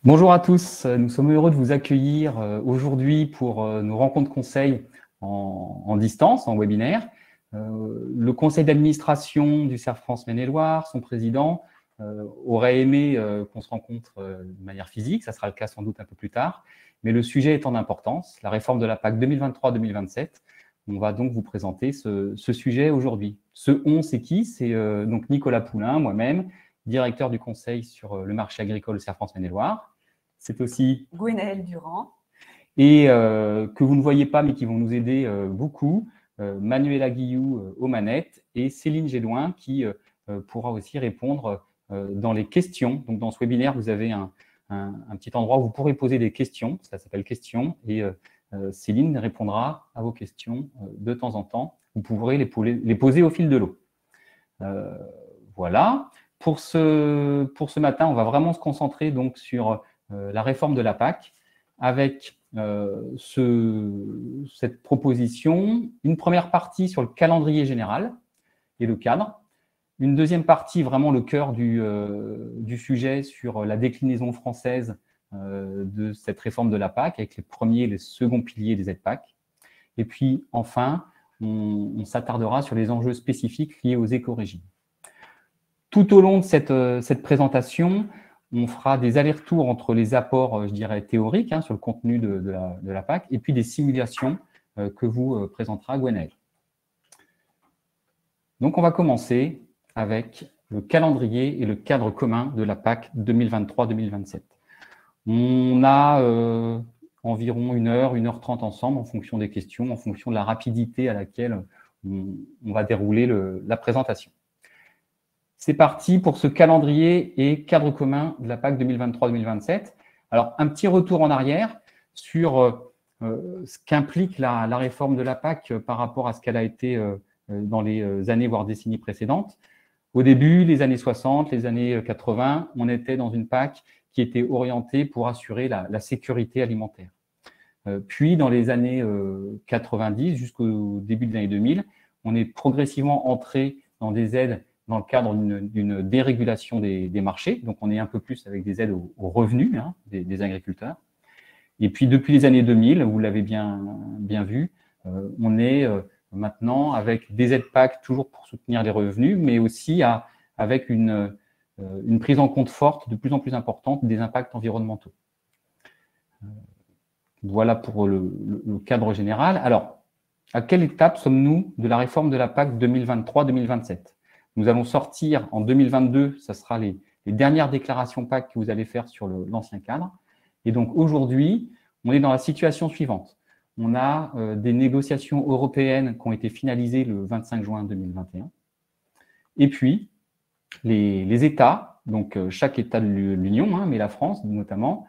Bonjour à tous, nous sommes heureux de vous accueillir aujourd'hui pour nos rencontres conseils en distance, en webinaire. Le conseil d'administration du CERF France Maine-et-Loire, son président, aurait aimé qu'on se rencontre de manière physique, ça sera le cas sans doute un peu plus tard, mais le sujet étant d'importance, la réforme de la PAC 2023-2027, on va donc vous présenter ce sujet aujourd'hui. Ce on, c'est qui? C'est donc Nicolas Poulain, moi-même, directeur du conseil sur le marché agricole au CERF France Maine-et-Loire. C'est aussi Gwenaëlle Durand. Et que vous ne voyez pas, mais qui vont nous aider beaucoup, Manuela Guillou aux manettes et Céline Gédouin qui pourra aussi répondre dans les questions. Donc, dans ce webinaire, vous avez un petit endroit où vous pourrez poser des questions, ça s'appelle questions, et Céline répondra à vos questions de temps en temps. Vous pourrez les poser au fil de l'eau. Voilà. Pour ce matin, on va vraiment se concentrer donc sur la réforme de la PAC avec cette proposition, une première partie sur le calendrier général et le cadre, une deuxième partie, vraiment le cœur du sujet sur la déclinaison française de cette réforme de la PAC avec les premiers et les seconds piliers des aides PAC. Et puis enfin, on s'attardera sur les enjeux spécifiques liés aux éco-régimes. Tout au long de cette présentation, on fera des allers-retours entre les apports, je dirais, théoriques sur le contenu de la PAC et puis des simulations que vous présentera Gwenaëlle. Donc, on va commencer avec le calendrier et le cadre commun de la PAC 2023-2027. On a environ 1h30 ensemble en fonction des questions, en fonction de la rapidité à laquelle on va dérouler la présentation. C'est parti pour ce calendrier et cadre commun de la PAC 2023-2027. Alors, un petit retour en arrière sur ce qu'implique la réforme de la PAC par rapport à ce qu'elle a été dans les années, voire décennies précédentes. Au début, les années 60, les années 80, on était dans une PAC qui était orientée pour assurer la sécurité alimentaire. Puis, dans les années 90 jusqu'au début des années 2000, on est progressivement entré dans des aides dans le cadre d'une dérégulation des marchés. Donc, on est un peu plus avec des aides aux revenus des agriculteurs. Et puis, depuis les années 2000, vous l'avez bien vu, on est maintenant avec des aides PAC toujours pour soutenir les revenus, mais aussi avec une prise en compte forte, de plus en plus importante, des impacts environnementaux. Voilà pour le cadre général. Alors, à quelle étape sommes-nous de la réforme de la PAC 2023-2027 ? Nous allons sortir en 2022, ça sera les dernières déclarations PAC que vous allez faire sur l'ancien cadre. Et donc aujourd'hui, on est dans la situation suivante. On a des négociations européennes qui ont été finalisées le 25 juin 2021. Et puis, les États, donc chaque État de l'Union, mais la France notamment,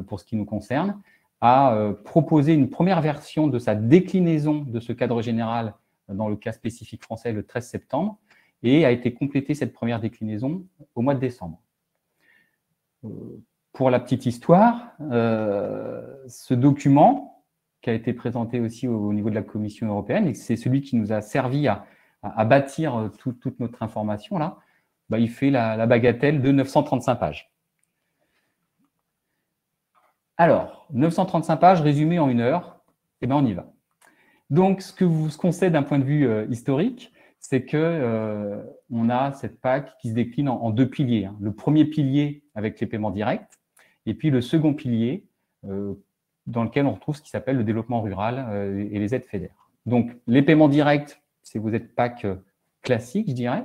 pour ce qui nous concerne, a proposé une première version de sa déclinaison de ce cadre général dans le cas spécifique français le 13 septembre, et a été complétée cette première déclinaison au mois de décembre. Pour la petite histoire, ce document qui a été présenté aussi au niveau de la Commission européenne, et c'est celui qui nous a servi à bâtir toute notre information, là, il fait la bagatelle de 935 pages. Alors, 935 pages résumées en 1 heure, on y va. Donc, ce qu'on sait d'un point de vue historique, c'est qu'on a cette PAC qui se décline en 2 piliers. Le premier pilier avec les paiements directs, et puis le second pilier dans lequel on retrouve ce qui s'appelle le développement rural et les aides FEDER. Donc, les paiements directs, c'est vos aides PAC classiques, je dirais.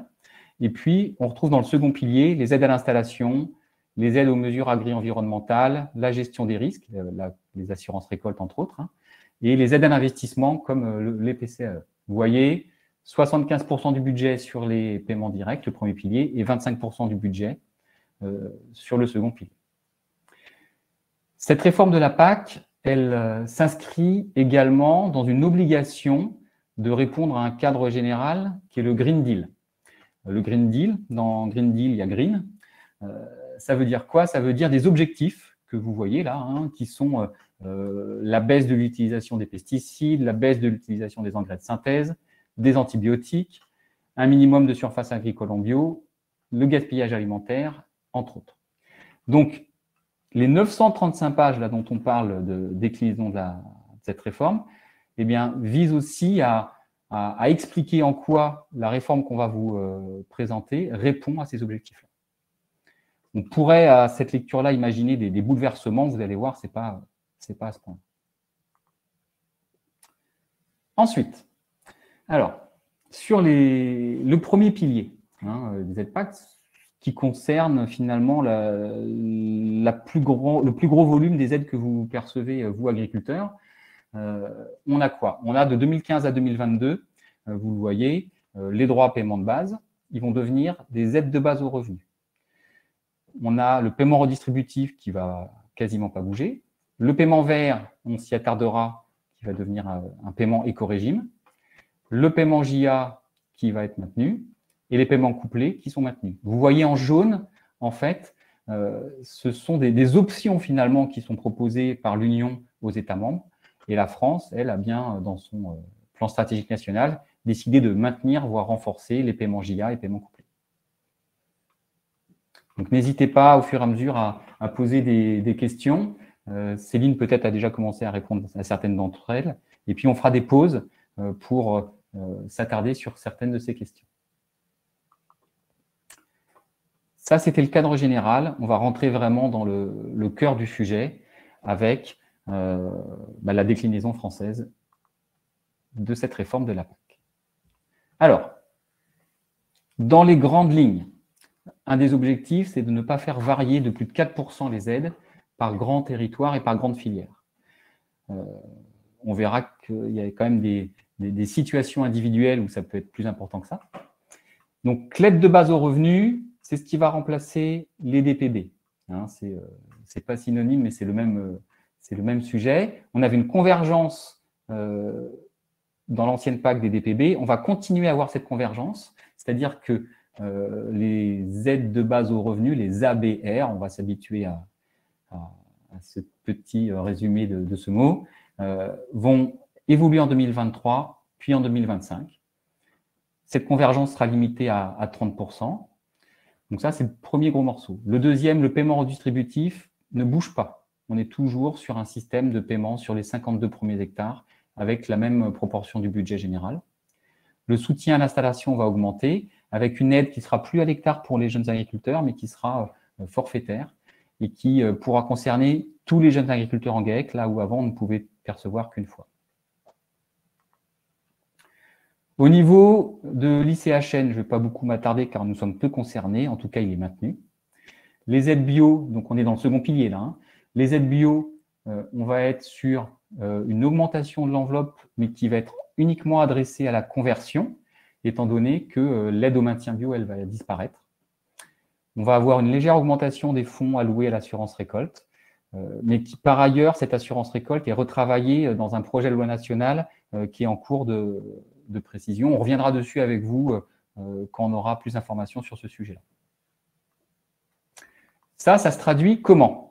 Et puis, on retrouve dans le second pilier les aides à l'installation, les aides aux mesures agri-environnementales, la gestion des risques, les assurances récoltes, entre autres, et les aides à l'investissement comme les PCAE. Vous voyez, 75% du budget sur les paiements directs, le premier pilier, et 25% du budget sur le second pilier. Cette réforme de la PAC, elle s'inscrit également dans une obligation de répondre à un cadre général qui est le Green Deal. Le Green Deal, dans Green Deal, il y a Green. Ça veut dire quoi? Ça veut dire des objectifs que vous voyez là, qui sont la baisse de l'utilisation des pesticides, la baisse de l'utilisation des engrais de synthèse, des antibiotiques, un minimum de surface agricole en bio, le gaspillage alimentaire, entre autres. Donc, les 935 pages là, dont on parle de déclinaison de cette réforme, eh bien, visent aussi à expliquer en quoi la réforme qu'on va vous présenter répond à ces objectifs-là. On pourrait, à cette lecture-là, imaginer des bouleversements. Vous allez voir, ce n'est pas à ce point. Ensuite, alors, sur le premier pilier des aides PAC, qui concerne finalement le plus gros volume des aides que vous percevez, vous, agriculteurs, on a quoi? On a de 2015 à 2022, vous le voyez, les droits à paiement de base, ils vont devenir des aides de base aux revenus. On a le paiement redistributif qui va quasiment pas bouger. Le paiement vert, on s'y attardera, qui va devenir un paiement éco-régime. Le paiement JA qui va être maintenu et les paiements couplés qui sont maintenus. Vous voyez en jaune, en fait, ce sont des options finalement qui sont proposées par l'Union aux États membres. Et la France, elle, a bien, dans son plan stratégique national, décidé de maintenir, voire renforcer les paiements JA et paiements couplés. Donc, n'hésitez pas au fur et à mesure à poser des questions. Céline, peut-être, a déjà commencé à répondre à certaines d'entre elles. Et puis, on fera des pauses pour s'attarder sur certaines de ces questions. Ça, c'était le cadre général. On va rentrer vraiment dans le cœur du sujet avec la déclinaison française de cette réforme de la PAC. Alors, dans les grandes lignes, un des objectifs, c'est de ne pas faire varier de plus de 4% les aides par grand territoire et par grande filière. On verra qu'il y a quand même des situations individuelles où ça peut être plus important que ça. Donc, l'aide de base aux revenus, c'est ce qui va remplacer les DPB. C'est pas synonyme, mais c'est le même sujet. On avait une convergence dans l'ancienne PAC des DPB. On va continuer à avoir cette convergence, c'est-à-dire que les aides de base aux revenus, les ABR, on va s'habituer à ce petit résumé de ce mot, vont évoluer en 2023, puis en 2025. Cette convergence sera limitée à 30%. Donc ça, c'est le premier gros morceau. Le deuxième, le paiement redistributif, ne bouge pas. On est toujours sur un système de paiement sur les 52 premiers hectares avec la même proportion du budget général. Le soutien à l'installation va augmenter avec une aide qui sera plus à l'hectare pour les jeunes agriculteurs, mais qui sera forfaitaire et qui pourra concerner tous les jeunes agriculteurs en GAEC, là où avant on ne pouvait percevoir qu'une fois. Au niveau de l'ICHN, je ne vais pas beaucoup m'attarder car nous sommes peu concernés, en tout cas il est maintenu. Les aides bio, donc on est dans le second pilier là, les aides bio, on va être sur une augmentation de l'enveloppe, mais qui va être uniquement adressée à la conversion, étant donné que l'aide au maintien bio, elle va disparaître. On va avoir une légère augmentation des fonds alloués à l'assurance récolte, mais qui, par ailleurs, cette assurance récolte est retravaillée dans un projet de loi nationale qui est en cours de précision. On reviendra dessus avec vous quand on aura plus d'informations sur ce sujet-là. Ça se traduit comment?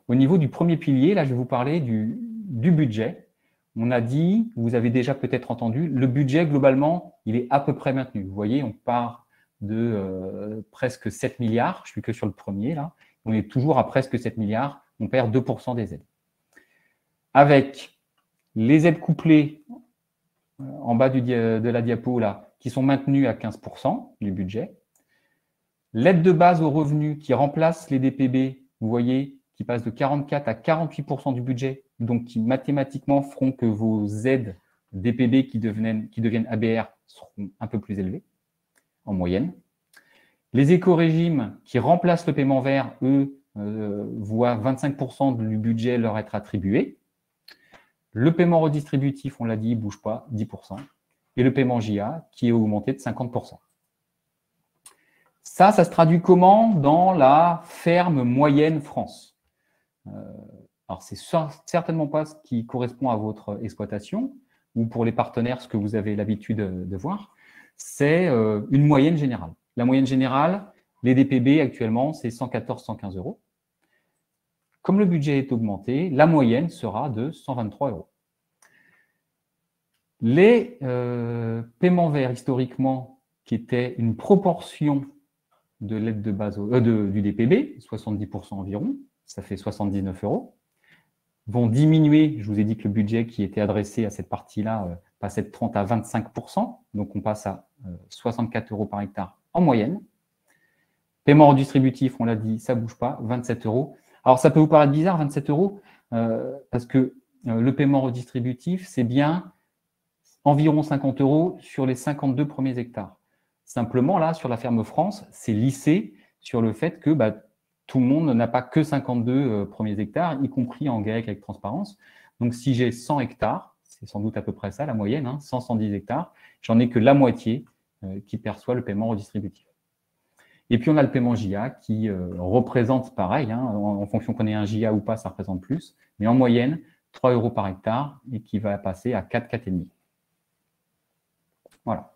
Au niveau du premier pilier, là, je vais vous parler du budget. On a dit, vous avez déjà peut-être entendu, le budget, globalement, il est à peu près maintenu. Vous voyez, on part de presque 7 milliards. Je ne suis que sur le premier, là. On est toujours à presque 7 milliards. On perd 2% des aides. Avec les aides couplées en bas de la diapo, là, qui sont maintenues à 15% du budget. L'aide de base aux revenus qui remplace les DPB, vous voyez, qui passe de 44 à 48% du budget, donc qui mathématiquement feront que vos aides DPB qui deviennent ABR seront un peu plus élevées, en moyenne. Les éco-régimes qui remplacent le paiement vert, eux, voient 25% du budget leur être attribué. Le paiement redistributif, on l'a dit, il ne bouge pas, 10%. Et le paiement JA qui est augmenté de 50%. Ça se traduit comment dans la ferme moyenne France? Alors, c'est certainement pas ce qui correspond à votre exploitation ou pour les partenaires, ce que vous avez l'habitude de voir. C'est une moyenne générale. La moyenne générale, les DPB actuellement, c'est 114-115 euros. Comme le budget est augmenté, la moyenne sera de 123 euros. Les paiements verts, historiquement, qui étaient une proportion de l'aide de base du DPB, 70% environ, ça fait 79 €, vont diminuer, je vous ai dit que le budget qui était adressé à cette partie-là passait de 30 à 25%, donc on passe à 64 € par hectare en moyenne. Paiement redistributif, on l'a dit, ça ne bouge pas, 27 €. Alors ça peut vous paraître bizarre, 27 €, parce que le paiement redistributif, c'est bien environ 50 € sur les 52 premiers hectares. Simplement, là, sur la ferme France, c'est lissé sur le fait que tout le monde n'a pas que 52 premiers hectares, y compris en GAEC avec transparence. Donc, si j'ai 100 hectares, c'est sans doute à peu près ça, la moyenne, 100-110 hectares, j'en ai que la moitié qui perçoit le paiement redistributif. Et puis, on a le paiement JA qui représente pareil, en fonction qu'on ait un JA ou pas, ça représente plus, mais en moyenne, 3 € par hectare et qui va passer à 4,5 €. Voilà.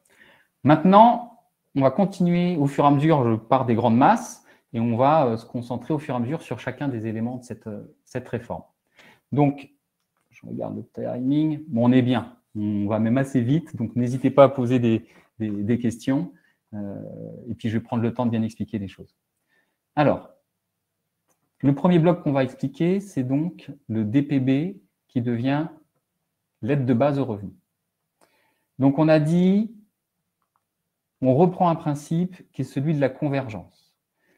Maintenant, on va continuer au fur et à mesure, je pars des grandes masses, et on va se concentrer au fur et à mesure sur chacun des éléments de cette réforme. Donc, je regarde le timing. Bon, on est bien. On va même assez vite, donc n'hésitez pas à poser des questions. Et puis, je vais prendre le temps de bien expliquer les choses. Alors, le premier bloc qu'on va expliquer, c'est donc le DPB qui devient l'aide de base au revenu. Donc, on a dit, on reprend un principe qui est celui de la convergence.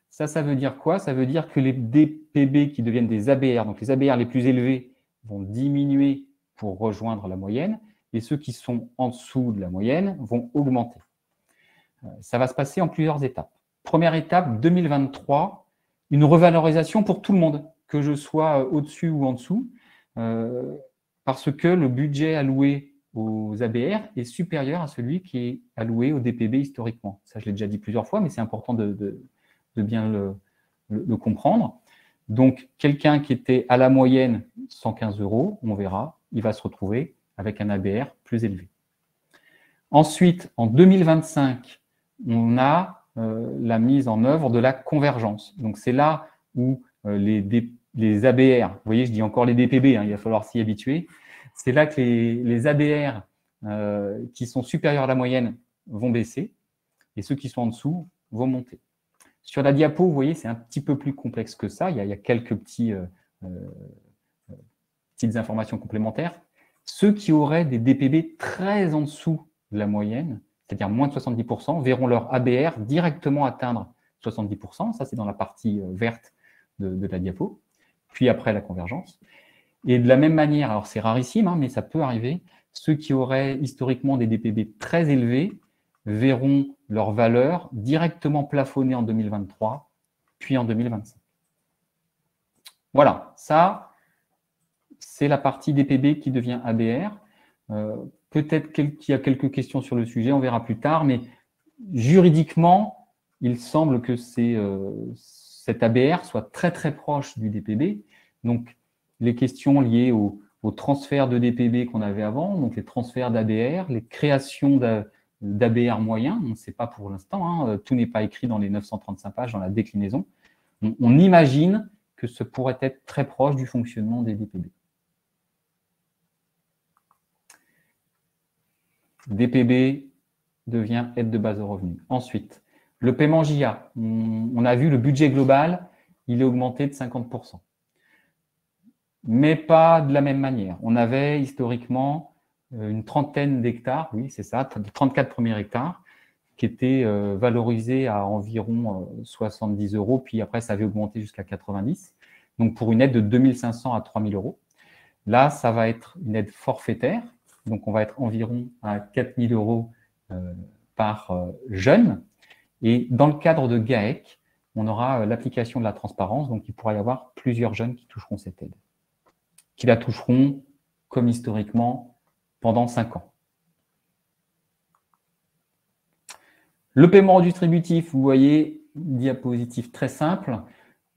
Ça veut dire quoi? Ça veut dire que les DPB qui deviennent des ABR, donc les ABR les plus élevés, vont diminuer pour rejoindre la moyenne, et ceux qui sont en dessous de la moyenne vont augmenter. Ça va se passer en plusieurs étapes. Première étape, 2023, une revalorisation pour tout le monde, que je sois au-dessus ou en dessous, parce que le budget alloué aux ABR est supérieur à celui qui est alloué au DPB historiquement. Ça, je l'ai déjà dit plusieurs fois, mais c'est important de bien le comprendre. Donc, quelqu'un qui était à la moyenne 115 €, on verra, il va se retrouver avec un ABR plus élevé. Ensuite, en 2025, on a la mise en œuvre de la convergence. Donc, c'est là où les ABR, vous voyez, je dis encore les DPB, il va falloir s'y habituer, c'est là que les ABR qui sont supérieurs à la moyenne vont baisser et ceux qui sont en dessous vont monter. Sur la diapo, vous voyez, c'est un petit peu plus complexe que ça. Il y a quelques petites informations complémentaires. Ceux qui auraient des DPB très en dessous de la moyenne, c'est-à-dire moins de 70%, verront leur ABR directement atteindre 70%. Ça, c'est dans la partie verte de la diapo. Puis après, la convergence. Et de la même manière, alors c'est rarissime, mais ça peut arriver, ceux qui auraient historiquement des DPB très élevés verront leur valeur directement plafonnée en 2023, puis en 2025. Voilà, ça, c'est la partie DPB qui devient ABR. Peut-être qu'il y a quelques questions sur le sujet, on verra plus tard, mais juridiquement, il semble que cet ABR soit très très proche du DPB. Donc, les questions liées au transfert de DPB qu'on avait avant, donc les transferts d'ABR, les créations d'ABR moyens, on ne sait pas pour l'instant, tout n'est pas écrit dans les 935 pages dans la déclinaison. On imagine que ce pourrait être très proche du fonctionnement des DPB. DPB devient aide de base au revenu. Ensuite, le paiement JA. On a vu le budget global, il est augmenté de 50%. Mais pas de la même manière. On avait historiquement une trentaine d'hectares, oui, c'est ça, 34 premiers hectares, qui étaient valorisés à environ 70 €, puis après, ça avait augmenté jusqu'à 90. Donc, pour une aide de 2500 à 3000 €. Là, ça va être une aide forfaitaire. Donc, on va être environ à 4000 € par jeune. Et dans le cadre de GAEC, on aura l'application de la transparence. Donc, il pourra y avoir plusieurs jeunes qui toucheront cette aide, qui la toucheront, comme historiquement, pendant 5 ans. Le paiement redistributif, vous voyez, diapositive très simple.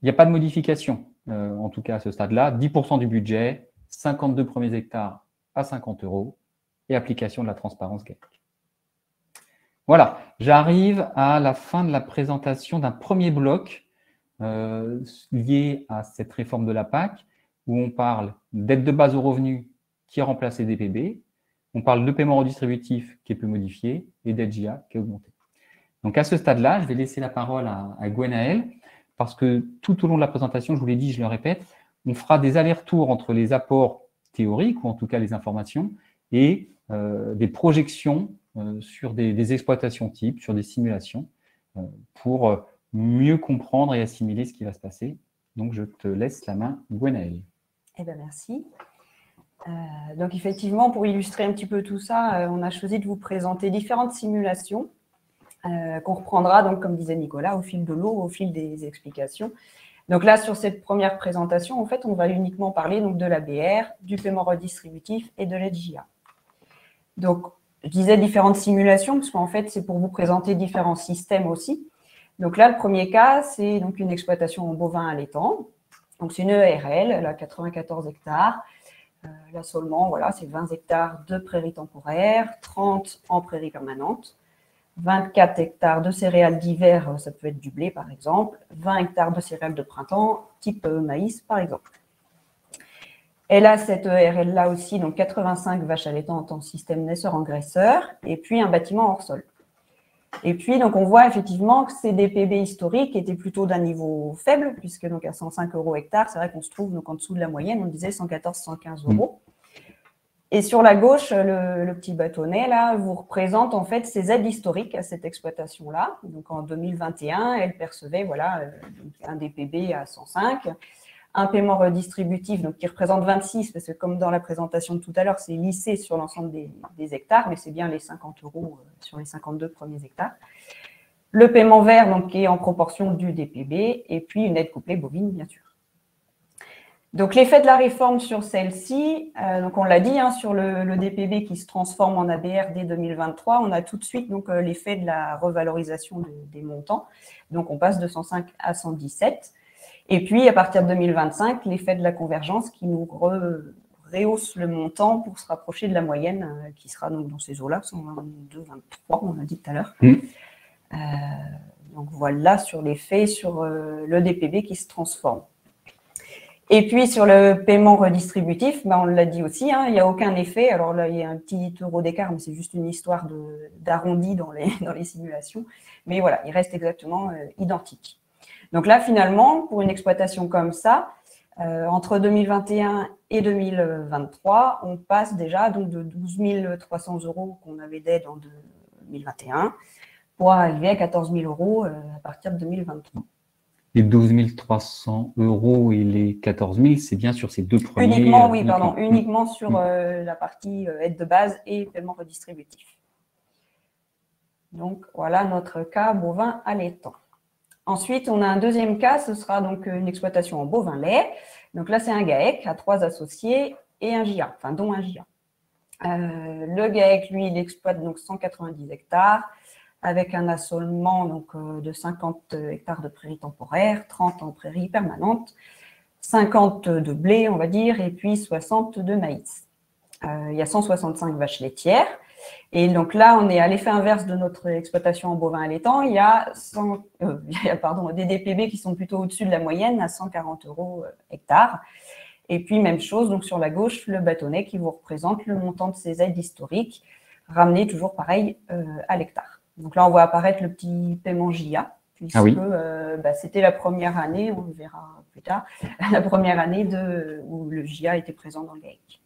Il n'y a pas de modification, en tout cas à ce stade-là. 10% du budget, 52 premiers hectares à 50 € et application de la transparence GAEC. Voilà, j'arrive à la fin de la présentation d'un premier bloc lié à cette réforme de la PAC, où on parle d'aide de base au revenu qui a remplacé DPB, on parle de paiement redistributif qui est peu modifié et d'aide JA qui est augmenté. Donc à ce stade-là, je vais laisser la parole à Gwenaëlle parce que tout au long de la présentation, je vous l'ai dit, je le répète, on fera des allers-retours entre les apports théoriques, ou en tout cas les informations, et des projections sur des exploitations types, sur des simulations, pour mieux comprendre et assimiler ce qui va se passer. Donc, je te laisse la main, Gwenaëlle. Eh bien, merci. Donc, effectivement, pour illustrer un petit peu tout ça, on a choisi de vous présenter différentes simulations qu'on reprendra, donc, comme disait Nicolas, au fil de l'eau, au fil des explications. Donc là, sur cette première présentation, en fait, on va uniquement parler donc, de l'ABR, du paiement redistributif et de l'aide JA. Donc, je disais différentes simulations, parce qu'en fait, c'est pour vous présenter différents systèmes aussi. Donc là, le premier cas, c'est donc une exploitation en bovin allaitant. Donc, c'est une EARL, elle a 94 hectares. L'assolement, voilà, c'est 20 hectares de prairies temporaires, 30 en prairies permanentes, 24 hectares de céréales d'hiver, ça peut être du blé par exemple, 20 hectares de céréales de printemps, type maïs par exemple. Elle a cette EARL-là aussi, donc 85 vaches allaitantes en système naisseur-engraisseur, et puis un bâtiment hors sol. Et puis, donc, on voit effectivement que ces DPB historiques étaient plutôt d'un niveau faible, puisque donc à 105 € hectare, c'est vrai qu'on se trouve donc en dessous de la moyenne, on disait 114-115 €. Et sur la gauche, le petit bâtonnet, là, vous représente en fait ces aides historiques à cette exploitation-là. Donc, en 2021, elle percevait, voilà, un DPB à 105, un paiement redistributif, donc qui représente 26, parce que comme dans la présentation de tout à l'heure, c'est lissé sur l'ensemble des hectares, mais c'est bien les 50 € sur les 52 premiers hectares. Le paiement vert, donc, qui est en proportion du DPB, et puis une aide couplée bovine, bien sûr. Donc, l'effet de la réforme sur celle-ci, donc on l'a dit, hein, sur le DPB qui se transforme en ABR dès 2023, on a tout de suite l'effet de la revalorisation des montants. Donc, on passe de 105 à 117. Et puis, à partir de 2025, l'effet de la convergence qui nous rehausse le montant pour se rapprocher de la moyenne qui sera donc dans ces eaux-là, 122, 23, on a dit tout à l'heure. Donc, voilà sur l'effet sur le DPB qui se transforme. Et puis, sur le paiement redistributif, on l'a dit aussi, hein, il n'y a aucun effet. Alors là, il y a un petit euro d'écart, mais c'est juste une histoire d'arrondi dans les simulations. Mais voilà, il reste exactement identique. Donc là, finalement, pour une exploitation comme ça, entre 2021 et 2023, on passe déjà donc, de 12 300 € qu'on avait d'aide en 2021 pour arriver à 14 000 € à partir de 2023. Les 12 300 € et les 14 000, c'est bien sur ces deux premiers. Uniquement, oui, pardon, uniquement sur la partie aide de base et paiement redistributif. Donc, voilà notre cas bovin allaitant. Ensuite, on a un deuxième cas, ce sera donc une exploitation en bovin lait. Donc là, c'est un GAEC à 3 associés et un JA, enfin dont un JA. Le GAEC, lui, il exploite donc 190 hectares avec un assolement donc, de 50 hectares de prairies temporaires, 30 en prairies permanentes, 50 de blé, on va dire, et puis 60 de maïs. Il y a 165 vaches laitières. Et donc là, on est à l'effet inverse de notre exploitation en bovin allaitant. Il y a, des DPB qui sont plutôt au-dessus de la moyenne, à 140 € hectare. Et puis, même chose, donc sur la gauche, le bâtonnet qui vous représente le montant de ces aides historiques, ramené toujours pareil à l'hectare. Donc là, on voit apparaître le petit paiement JA, puisque c'était la première année, on le verra plus tard, la première année où le JA était présent dans le GAEC.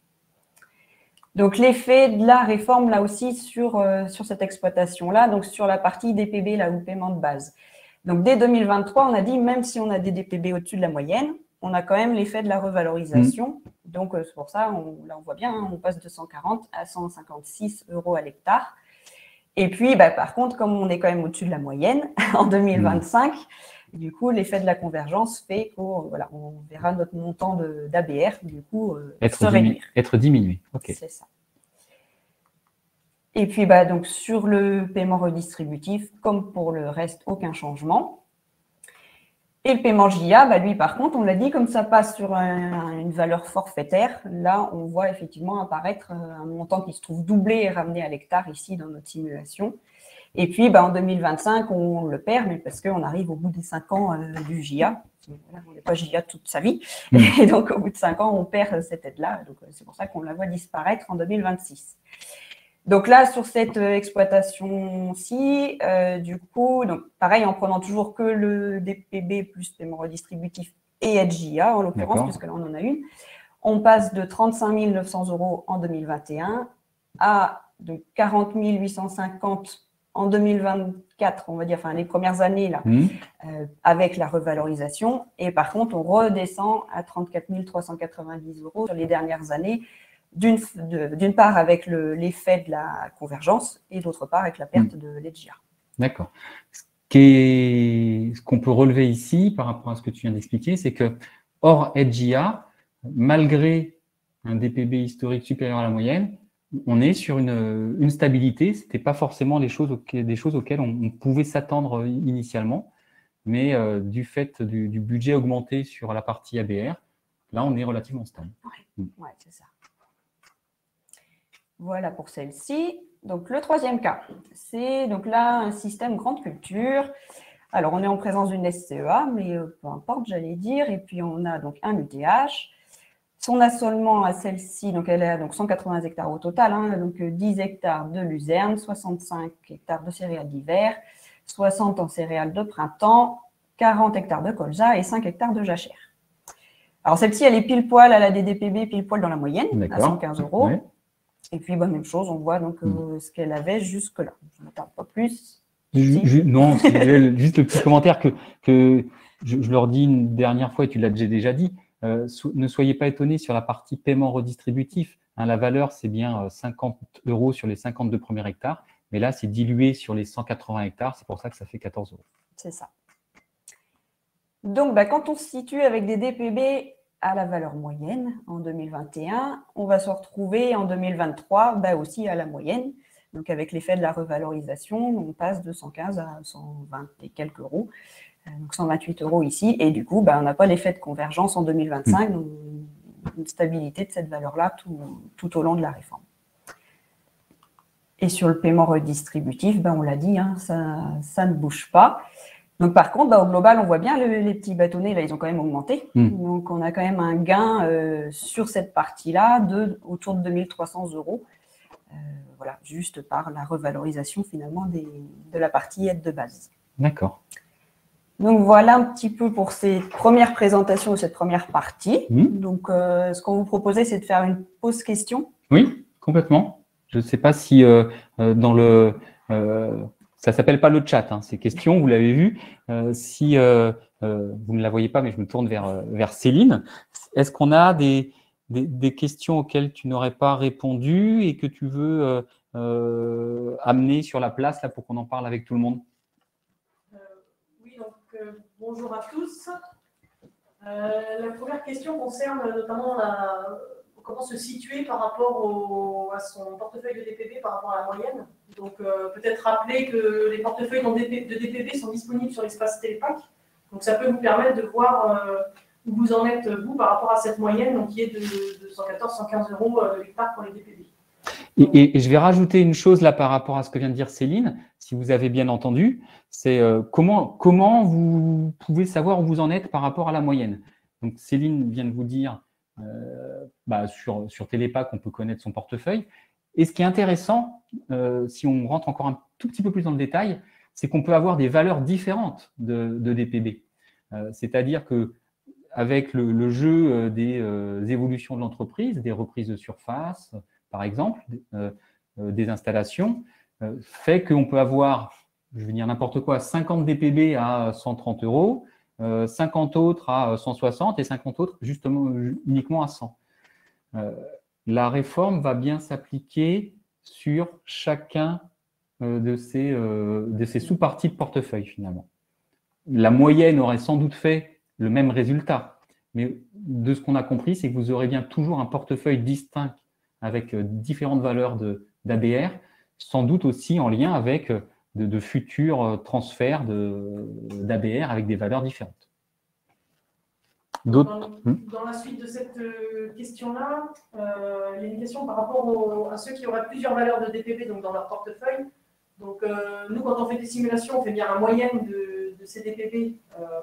Donc, l'effet de la réforme, là aussi, sur cette exploitation-là, donc sur la partie DPB, là, ou paiement de base. Donc, dès 2023, on a dit, même si on a des DPB au-dessus de la moyenne, on a quand même l'effet de la revalorisation. Donc, c'est pour ça, là, on voit bien, hein, on passe de 140 à 156 € à l'hectare. Et puis, par contre, comme on est quand même au-dessus de la moyenne, en 2025, du coup, l'effet de la convergence fait qu'on on verra notre montant d'ABR, du coup, se réduire. Être diminué, ok. C'est ça. Et puis, donc, sur le paiement redistributif, comme pour le reste, aucun changement. Et le paiement JA, lui, par contre, on l'a dit, comme ça passe sur une valeur forfaitaire, là, on voit effectivement apparaître un montant qui se trouve doublé et ramené à l'hectare ici dans notre simulation. Et puis, en 2025, on le perd, mais parce qu'on arrive au bout des 5 ans du JA. On n'est pas JA toute sa vie. Et donc, au bout de 5 ans, on perd cette aide-là. Donc, c'est pour ça qu'on la voit disparaître en 2026. Donc là, sur cette exploitation-ci, du coup, donc pareil, en prenant toujours que le DPB plus paiement redistributif et LJA, en l'occurrence, puisque là, on en a une, on passe de 35 900 € en 2021 à de 40 850 en 2024, on va dire, enfin les premières années, là, avec la revalorisation. Et par contre, on redescend à 34 390 € sur les dernières années, d'une part avec l'effet de la convergence et d'autre part avec la perte de l'EDGIA. D'accord. Ce qu'on peut relever ici par rapport à ce que tu viens d'expliquer, c'est que hors EDGIA, malgré un DPB historique supérieur à la moyenne, on est sur une stabilité. Ce n'était pas forcément des choses auxquelles on pouvait s'attendre initialement, mais du fait du budget augmenté sur la partie ABR, là, on est relativement stable. Ouais, c'est ça. Voilà pour celle-ci. Donc, le troisième cas, c'est donc là un système grande culture. Alors, on est en présence d'une SCEA, mais peu importe, j'allais dire. Et puis, on a donc un UTH. Son assolement à celle-ci, donc elle a donc 180 hectares au total, hein, donc 10 hectares de luzerne, 65 hectares de céréales d'hiver, 60 en céréales de printemps, 40 hectares de colza et 5 hectares de jachère. Alors, celle-ci, elle est pile poil, elle a des DPB pile poil dans la moyenne, à 115 €. Ouais. Et puis, bah, même chose, on voit donc ce qu'elle avait jusque-là. Je ne m'attarde pas plus. Non, juste le petit commentaire que je leur dis une dernière fois, et tu l'as déjà dit, ne soyez pas étonnés sur la partie paiement redistributif. Hein, la valeur, c'est bien 50 € sur les 52 premiers hectares, mais là, c'est dilué sur les 180 hectares, c'est pour ça que ça fait 14 €. C'est ça. Donc, bah, quand on se situe avec des DPB à la valeur moyenne en 2021, on va se retrouver en 2023 bah, aussi à la moyenne. Donc, avec l'effet de la revalorisation, on passe de 115 à 120 et quelques euros. Donc, 128 € ici. Et du coup, bah, on n'a pas l'effet de convergence en 2025, donc une stabilité de cette valeur-là tout au long de la réforme. Et sur le paiement redistributif, bah, on l'a dit, hein, ça ne bouge pas. Donc, par contre, bah, au global, on voit bien les petits bâtonnets, là, ils ont quand même augmenté. Donc, on a quand même un gain sur cette partie-là autour de 2 300 €. Voilà, juste par la revalorisation, finalement, de la partie aide de base. D'accord. Donc, voilà un petit peu pour cette première présentation, cette première partie. Donc, ce qu'on vous proposait, c'est de faire une pause question. Oui, complètement. Je ne sais pas si dans le... ça ne s'appelle pas le chat, hein, c'est questions, vous l'avez vu. Si vous ne la voyez pas, mais je me tourne vers Céline. Est-ce qu'on a des questions auxquelles tu n'aurais pas répondu et que tu veux amener sur la place là, pour qu'on en parle avec tout le monde? Oui, donc bonjour à tous. La première question concerne notamment comment se situer par rapport à son portefeuille de DPB par rapport à la moyenne. Donc, peut-être rappeler que les portefeuilles de DPB sont disponibles sur l'espace Télépac. Donc, ça peut vous permettre de voir où vous en êtes, vous, par rapport à cette moyenne, donc qui est de 114-115 € de l'hectare pour les DPB. Et je vais rajouter une chose là par rapport à ce que vient de dire Céline, si vous avez bien entendu, c'est comment vous pouvez savoir où vous en êtes par rapport à la moyenne. Donc, Céline vient de vous dire sur Télépac, on peut connaître son portefeuille. Et ce qui est intéressant, si on rentre encore un tout petit peu plus dans le détail, c'est qu'on peut avoir des valeurs différentes de DPB. C'est-à-dire qu'avec le jeu des évolutions de l'entreprise, des reprises de surface, par exemple, des installations, fait qu'on peut avoir, je vais dire n'importe quoi, 50 DPB à 130 €, 50 autres à 160 et 50 autres justement uniquement à 100. La réforme va bien s'appliquer sur chacun de ces sous-parties de portefeuille finalement. La moyenne aurait sans doute fait le même résultat, mais de ce qu'on a compris, c'est que vous aurez bien toujours un portefeuille distinct avec différentes valeurs d'ABR, sans doute aussi en lien avec de futurs transferts d'ABR avec des valeurs différentes. Dans la suite de cette question-là, il y a une question par rapport à ceux qui auraient plusieurs valeurs de DPB donc dans leur portefeuille. Donc, nous, quand on fait des simulations, on fait bien la moyenne de de ces DPB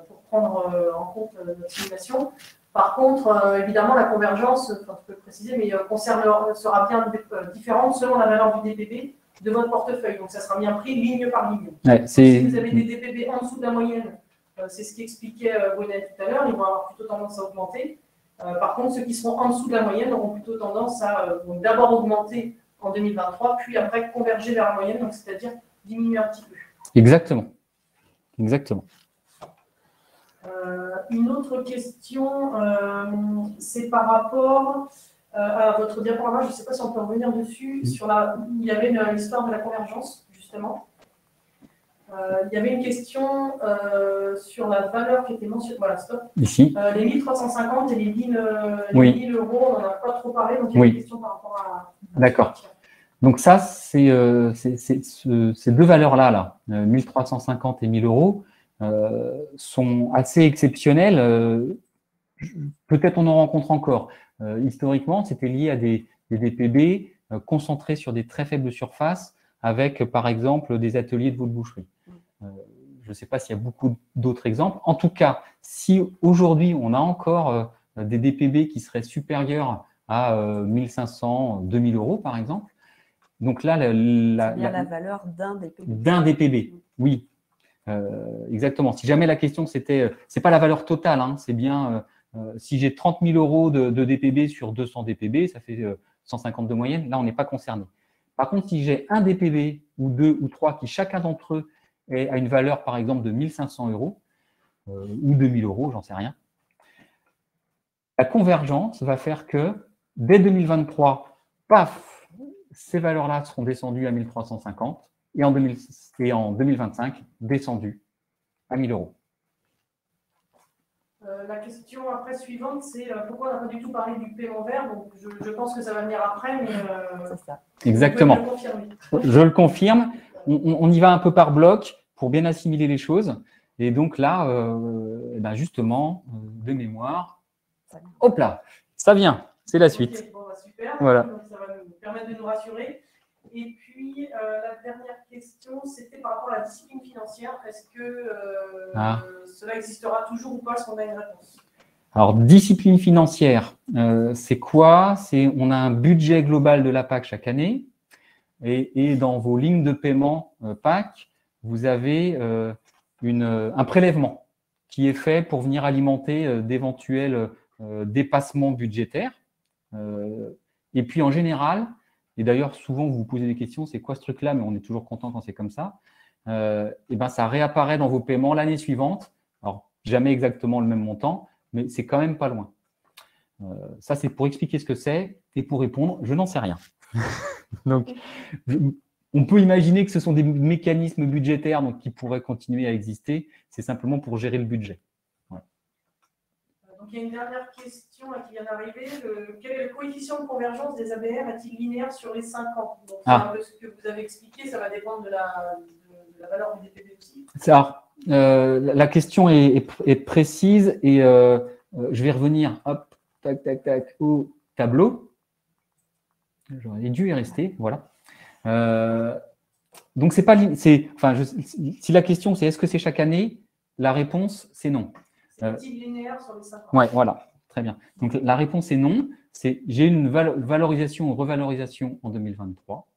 pour prendre en compte notre simulation. Par contre, évidemment, la convergence, enfin, je peux le préciser, mais sera bien différente selon la valeur du DPB de votre portefeuille. Donc, ça sera bien pris ligne par ligne. Ouais, si vous avez des DPB en dessous de la moyenne, c'est ce qu'expliquait Gwenaëlle tout à l'heure, ils vont avoir plutôt tendance à augmenter. Par contre, ceux qui seront en dessous de la moyenne auront plutôt tendance à d'abord augmenter en 2023, puis après converger vers la moyenne, donc c'est-à-dire diminuer un petit peu. Exactement. Exactement. Une autre question, c'est par rapport à votre diaporama, je ne sais pas si on peut revenir dessus, il y avait l'histoire de la convergence, justement. Il y avait une question sur la valeur qui était mentionnée. Voilà, stop. Ici. Les 1350 et les 1000 euros, on n'en a pas trop parlé, donc il y a une question par rapport à. D'accord. Donc, ça, c'est ces deux valeurs-là, 1350 et 1000 euros, sont assez exceptionnelles. Peut-être on en rencontre encore. Historiquement, c'était lié à des DPB concentrés sur des très faibles surfaces avec, par exemple, des ateliers de veau de boucherie. Je ne sais pas s'il y a beaucoup d'autres exemples. En tout cas, si aujourd'hui, on a encore des DPB qui seraient supérieurs à 1500, 2000 euros, par exemple, donc là, la valeur d'un DPB. D'un DPB, oui. Exactement. Si jamais la question, c'était, c'est pas la valeur totale, hein, c'est bien, si j'ai 30 000 euros de DPB sur 200 DPB, ça fait 150 de moyenne, là, on n'est pas concerné. Par contre, si j'ai un DPB ou deux ou trois qui, chacun d'entre eux, a une valeur, par exemple, de 1500 euros ou 2000 euros, j'en sais rien, la convergence va faire que, dès 2023, paf, ces valeurs-là seront descendues à 1350 et en 2025, descendues à 1000 euros. La question après suivante, c'est pourquoi on n'a pas du tout parlé du paiement vert. Donc je pense que ça va venir après, mais c'est ça. Exactement. Je le confirme. On y va un peu par bloc pour bien assimiler les choses. Et donc là, ben justement, de mémoire, hop là, ça vient. C'est la suite. Okay, bon, bah, super. Voilà. Donc, ça va nous permettre de nous rassurer. Et puis, la dernière question, c'était par rapport à la discipline financière. Est-ce que cela existera toujours ou pas? Est-ce qu'on a une réponse? Alors, discipline financière, c'est quoi? On a un budget global de la PAC chaque année. Et dans vos lignes de paiement PAC, vous avez un prélèvement qui est fait pour venir alimenter d'éventuels dépassements budgétaires. Et puis, en général, et d'ailleurs, souvent, vous vous posez des questions, c'est quoi ce truc-là? Mais on est toujours content quand c'est comme ça. Et ben, ça réapparaît dans vos paiements l'année suivante. Alors, jamais exactement le même montant, mais c'est quand même pas loin. Ça, c'est pour expliquer ce que c'est et pour répondre, je n'en sais rien. Donc, on peut imaginer que ce sont des mécanismes budgétaires donc, qui pourraient continuer à exister. C'est simplement pour gérer le budget. Ouais. Donc, il y a une dernière question là, qui vient d'arriver. Quel est le coefficient de convergence des ABR? Est-il linéaire sur les 5 ans? Donc, c'est un peu ce que vous avez expliqué. Ça va dépendre de la valeur du DPB aussi. Alors, la question est précise et je vais revenir hop, tac, tac, tac, au tableau. J'aurais dû y rester, voilà. Donc, c'est pas, si la question c'est est-ce que c'est chaque année, la réponse c'est non. C'est-il linéaire sur les 5 ans? Oui, voilà, très bien. Donc, la réponse est non. J'ai une valorisation ou revalorisation en 2023.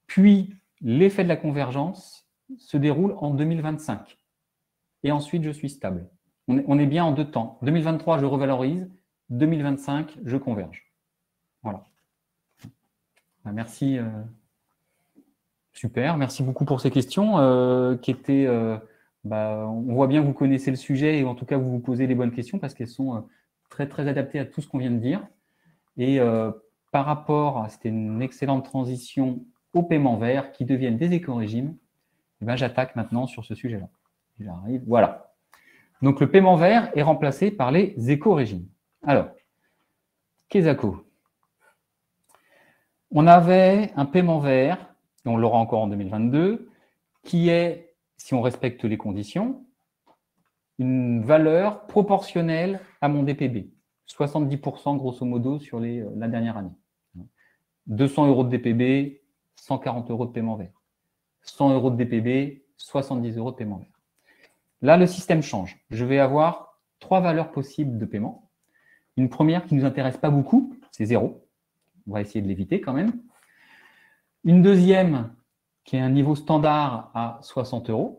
Puis, l'effet de la convergence se déroule en 2025. Et ensuite, je suis stable. On est bien en deux temps. 2023, je revalorise. 2025, je converge. Voilà. Merci. Super. Merci beaucoup pour ces questions qui étaient… on voit bien que vous connaissez le sujet et en tout cas, vous vous posez les bonnes questions parce qu'elles sont très, très adaptées à tout ce qu'on vient de dire. Et par rapport, c'était une excellente transition aux paiements verts qui deviennent des éco-régimes, j'attaque maintenant sur ce sujet-là. J'arrive, voilà. Donc, le paiement vert est remplacé par les éco-régimes. Alors, Kesako. On avait un paiement vert, et on l'aura encore en 2022, qui est, si on respecte les conditions, une valeur proportionnelle à mon DPB. 70% grosso modo sur la dernière année. 200 euros de DPB, 140 euros de paiement vert. 100 euros de DPB, 70 euros de paiement vert. là, le système change. Je vais avoir 3 valeurs possibles de paiement. Une première qui ne nous intéresse pas beaucoup, c'est 0. On va essayer de l'éviter quand même. Une deuxième qui est un niveau standard à 60 €.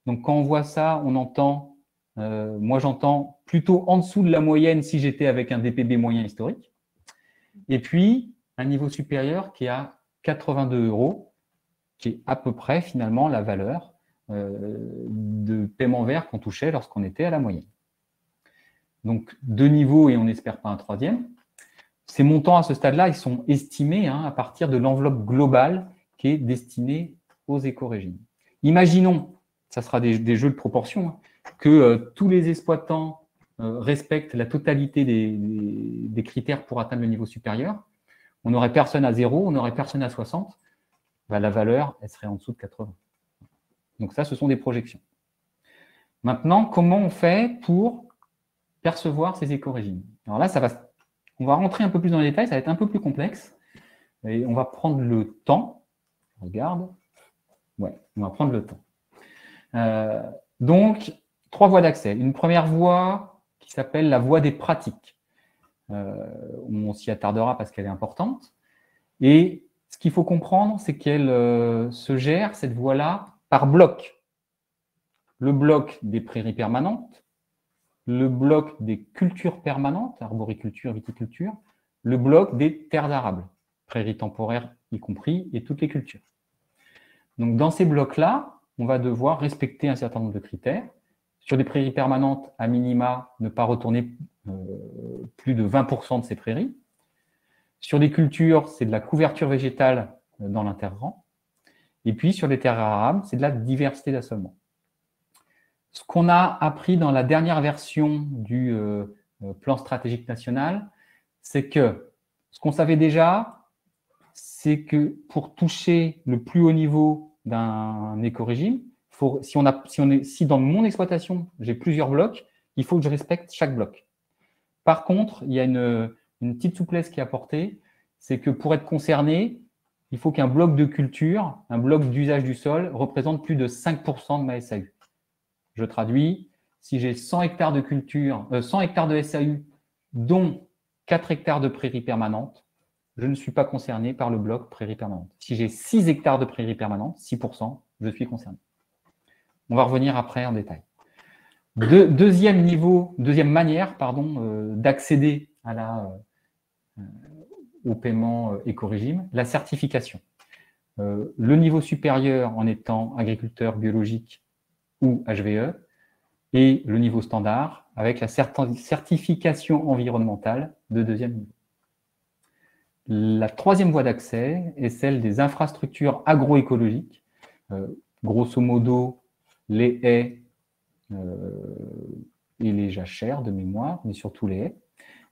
Donc, quand on voit ça, on entend, moi j'entends plutôt en dessous de la moyenne si j'étais avec un DPB moyen historique. Et puis, un niveau supérieur qui est à 82 €, qui est à peu près finalement la valeur de paiement vert qu'on touchait lorsqu'on était à la moyenne. Donc, 2 niveaux et on n'espère pas un troisième. Ces montants à ce stade-là, ils sont estimés à partir de l'enveloppe globale qui est destinée aux éco-régimes. Imaginons, ça sera des jeux de proportion, que tous les exploitants respectent la totalité des critères pour atteindre le niveau supérieur. On n'aurait personne à 0, on n'aurait personne à 60. Ben, la valeur, elle serait en dessous de 80. Donc ça, ce sont des projections. Maintenant, comment on fait pour percevoir ces éco-régimes? Alors là, on va rentrer un peu plus dans les détails, ça va être un peu plus complexe. Et on va prendre le temps. Regarde. Ouais, on va prendre le temps. Donc, 3 voies d'accès. Une première voie qui s'appelle la voie des pratiques. On s'y attardera parce qu'elle est importante. Et ce qu'il faut comprendre, c'est qu'elle se gère, cette voie-là, par bloc. Le bloc des prairies permanentes, le bloc des cultures permanentes, arboriculture, viticulture, le bloc des terres arables, prairies temporaires y compris, et toutes les cultures. Donc, dans ces blocs-là, on va devoir respecter un certain nombre de critères. Sur des prairies permanentes, à minima, ne pas retourner plus de 20% de ces prairies. Sur des cultures, c'est de la couverture végétale dans l'interrang. Et puis, sur les terres arables, c'est de la diversité d'assolement. Ce qu'on a appris dans la dernière version du plan stratégique national, c'est que ce qu'on savait déjà, c'est que pour toucher le plus haut niveau d'un éco-régime, si dans mon exploitation, j'ai plusieurs blocs, il faut que je respecte chaque bloc. Par contre, il y a une petite souplesse qui est apportée, c'est que pour être concerné, il faut qu'un bloc de culture, un bloc d'usage du sol, représente plus de 5% de ma SAU. Je traduis, si j'ai 100 hectares de culture, 100 hectares de SAU, dont 4 hectares de prairies permanentes, je ne suis pas concerné par le bloc prairies permanentes. Si j'ai 6 hectares de prairies permanentes, 6%, je suis concerné. On va revenir après en détail. Deuxième manière d'accéder au paiement éco-régime, la certification. Le niveau supérieur en étant agriculteur biologique ou HVE, et le niveau standard avec la certification environnementale de deuxième niveau. La troisième voie d'accès est celle des infrastructures agroécologiques, grosso modo les haies et les jachères de mémoire, mais surtout les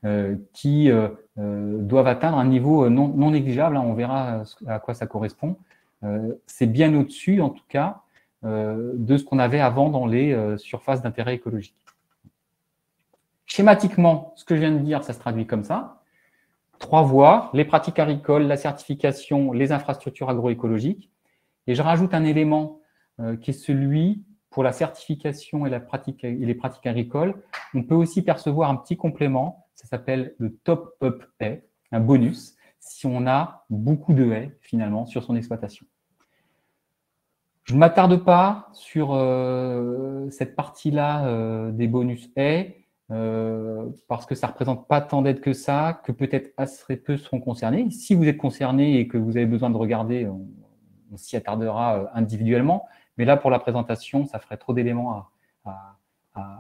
haies, qui doivent atteindre un niveau non négligeable, on verra à quoi ça correspond. C'est bien au-dessus, en tout cas, de ce qu'on avait avant dans les surfaces d'intérêt écologique. Schématiquement, ce que je viens de dire, ça se traduit comme ça. 3 voies, les pratiques agricoles, la certification, les infrastructures agroécologiques. Et je rajoute un élément qui est celui, pour la certification et les pratiques agricoles, on peut aussi percevoir un petit complément, ça s'appelle le top-up haie, un bonus, si on a beaucoup de haies, finalement, sur son exploitation. Je ne m'attarde pas sur cette partie-là des bonus haies, parce que ça ne représente pas tant d'aides que ça, que peut-être assez peu seront concernés. Si vous êtes concerné et que vous avez besoin de regarder, on s'y attardera individuellement. Mais là, pour la présentation, ça ferait trop d'éléments à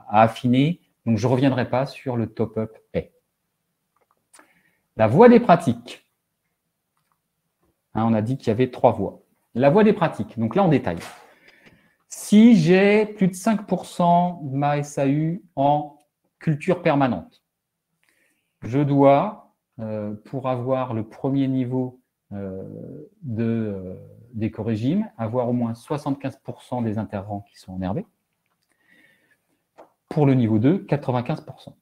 affiner. Donc, je ne reviendrai pas sur le top-up haies. La voie des pratiques. On a dit qu'il y avait 3 voies. La voie des pratiques, donc là en détail. Si j'ai plus de 5% de ma SAU en culture permanente, je dois, pour avoir le premier niveau d'éco-régime, avoir au moins 75% des interrangs qui sont enherbés. Pour le niveau 2, 95%.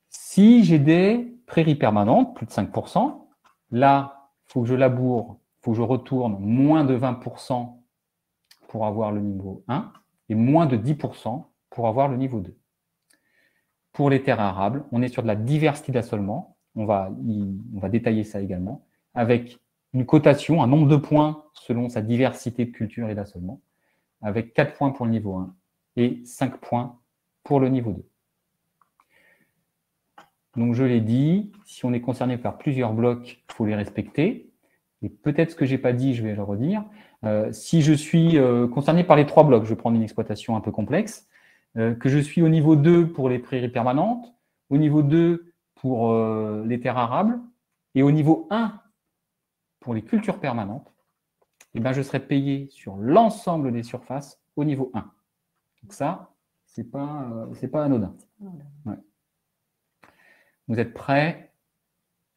Si j'ai des prairies permanentes, plus de 5%, là, il faut que je laboure, il faut que je retourne moins de 20% pour avoir le niveau 1. et moins de 10% pour avoir le niveau 2. Pour les terres arables, on est sur de la diversité d'assolement. On va détailler ça également, avec une cotation, un nombre de points selon sa diversité de culture et d'assolement, avec 4 points pour le niveau 1 et 5 points pour le niveau 2. Donc, je l'ai dit, si on est concerné par plusieurs blocs, il faut les respecter. Et peut-être ce que je n'ai pas dit, je vais le redire. Si je suis concerné par les 3 blocs, je vais prendre une exploitation un peu complexe, que je suis au niveau 2 pour les prairies permanentes, au niveau 2 pour les terres arables, et au niveau 1 pour les cultures permanentes, eh bien, je serai payé sur l'ensemble des surfaces au niveau 1. Donc ça, c'est pas anodin. Ouais. Vous êtes prêts?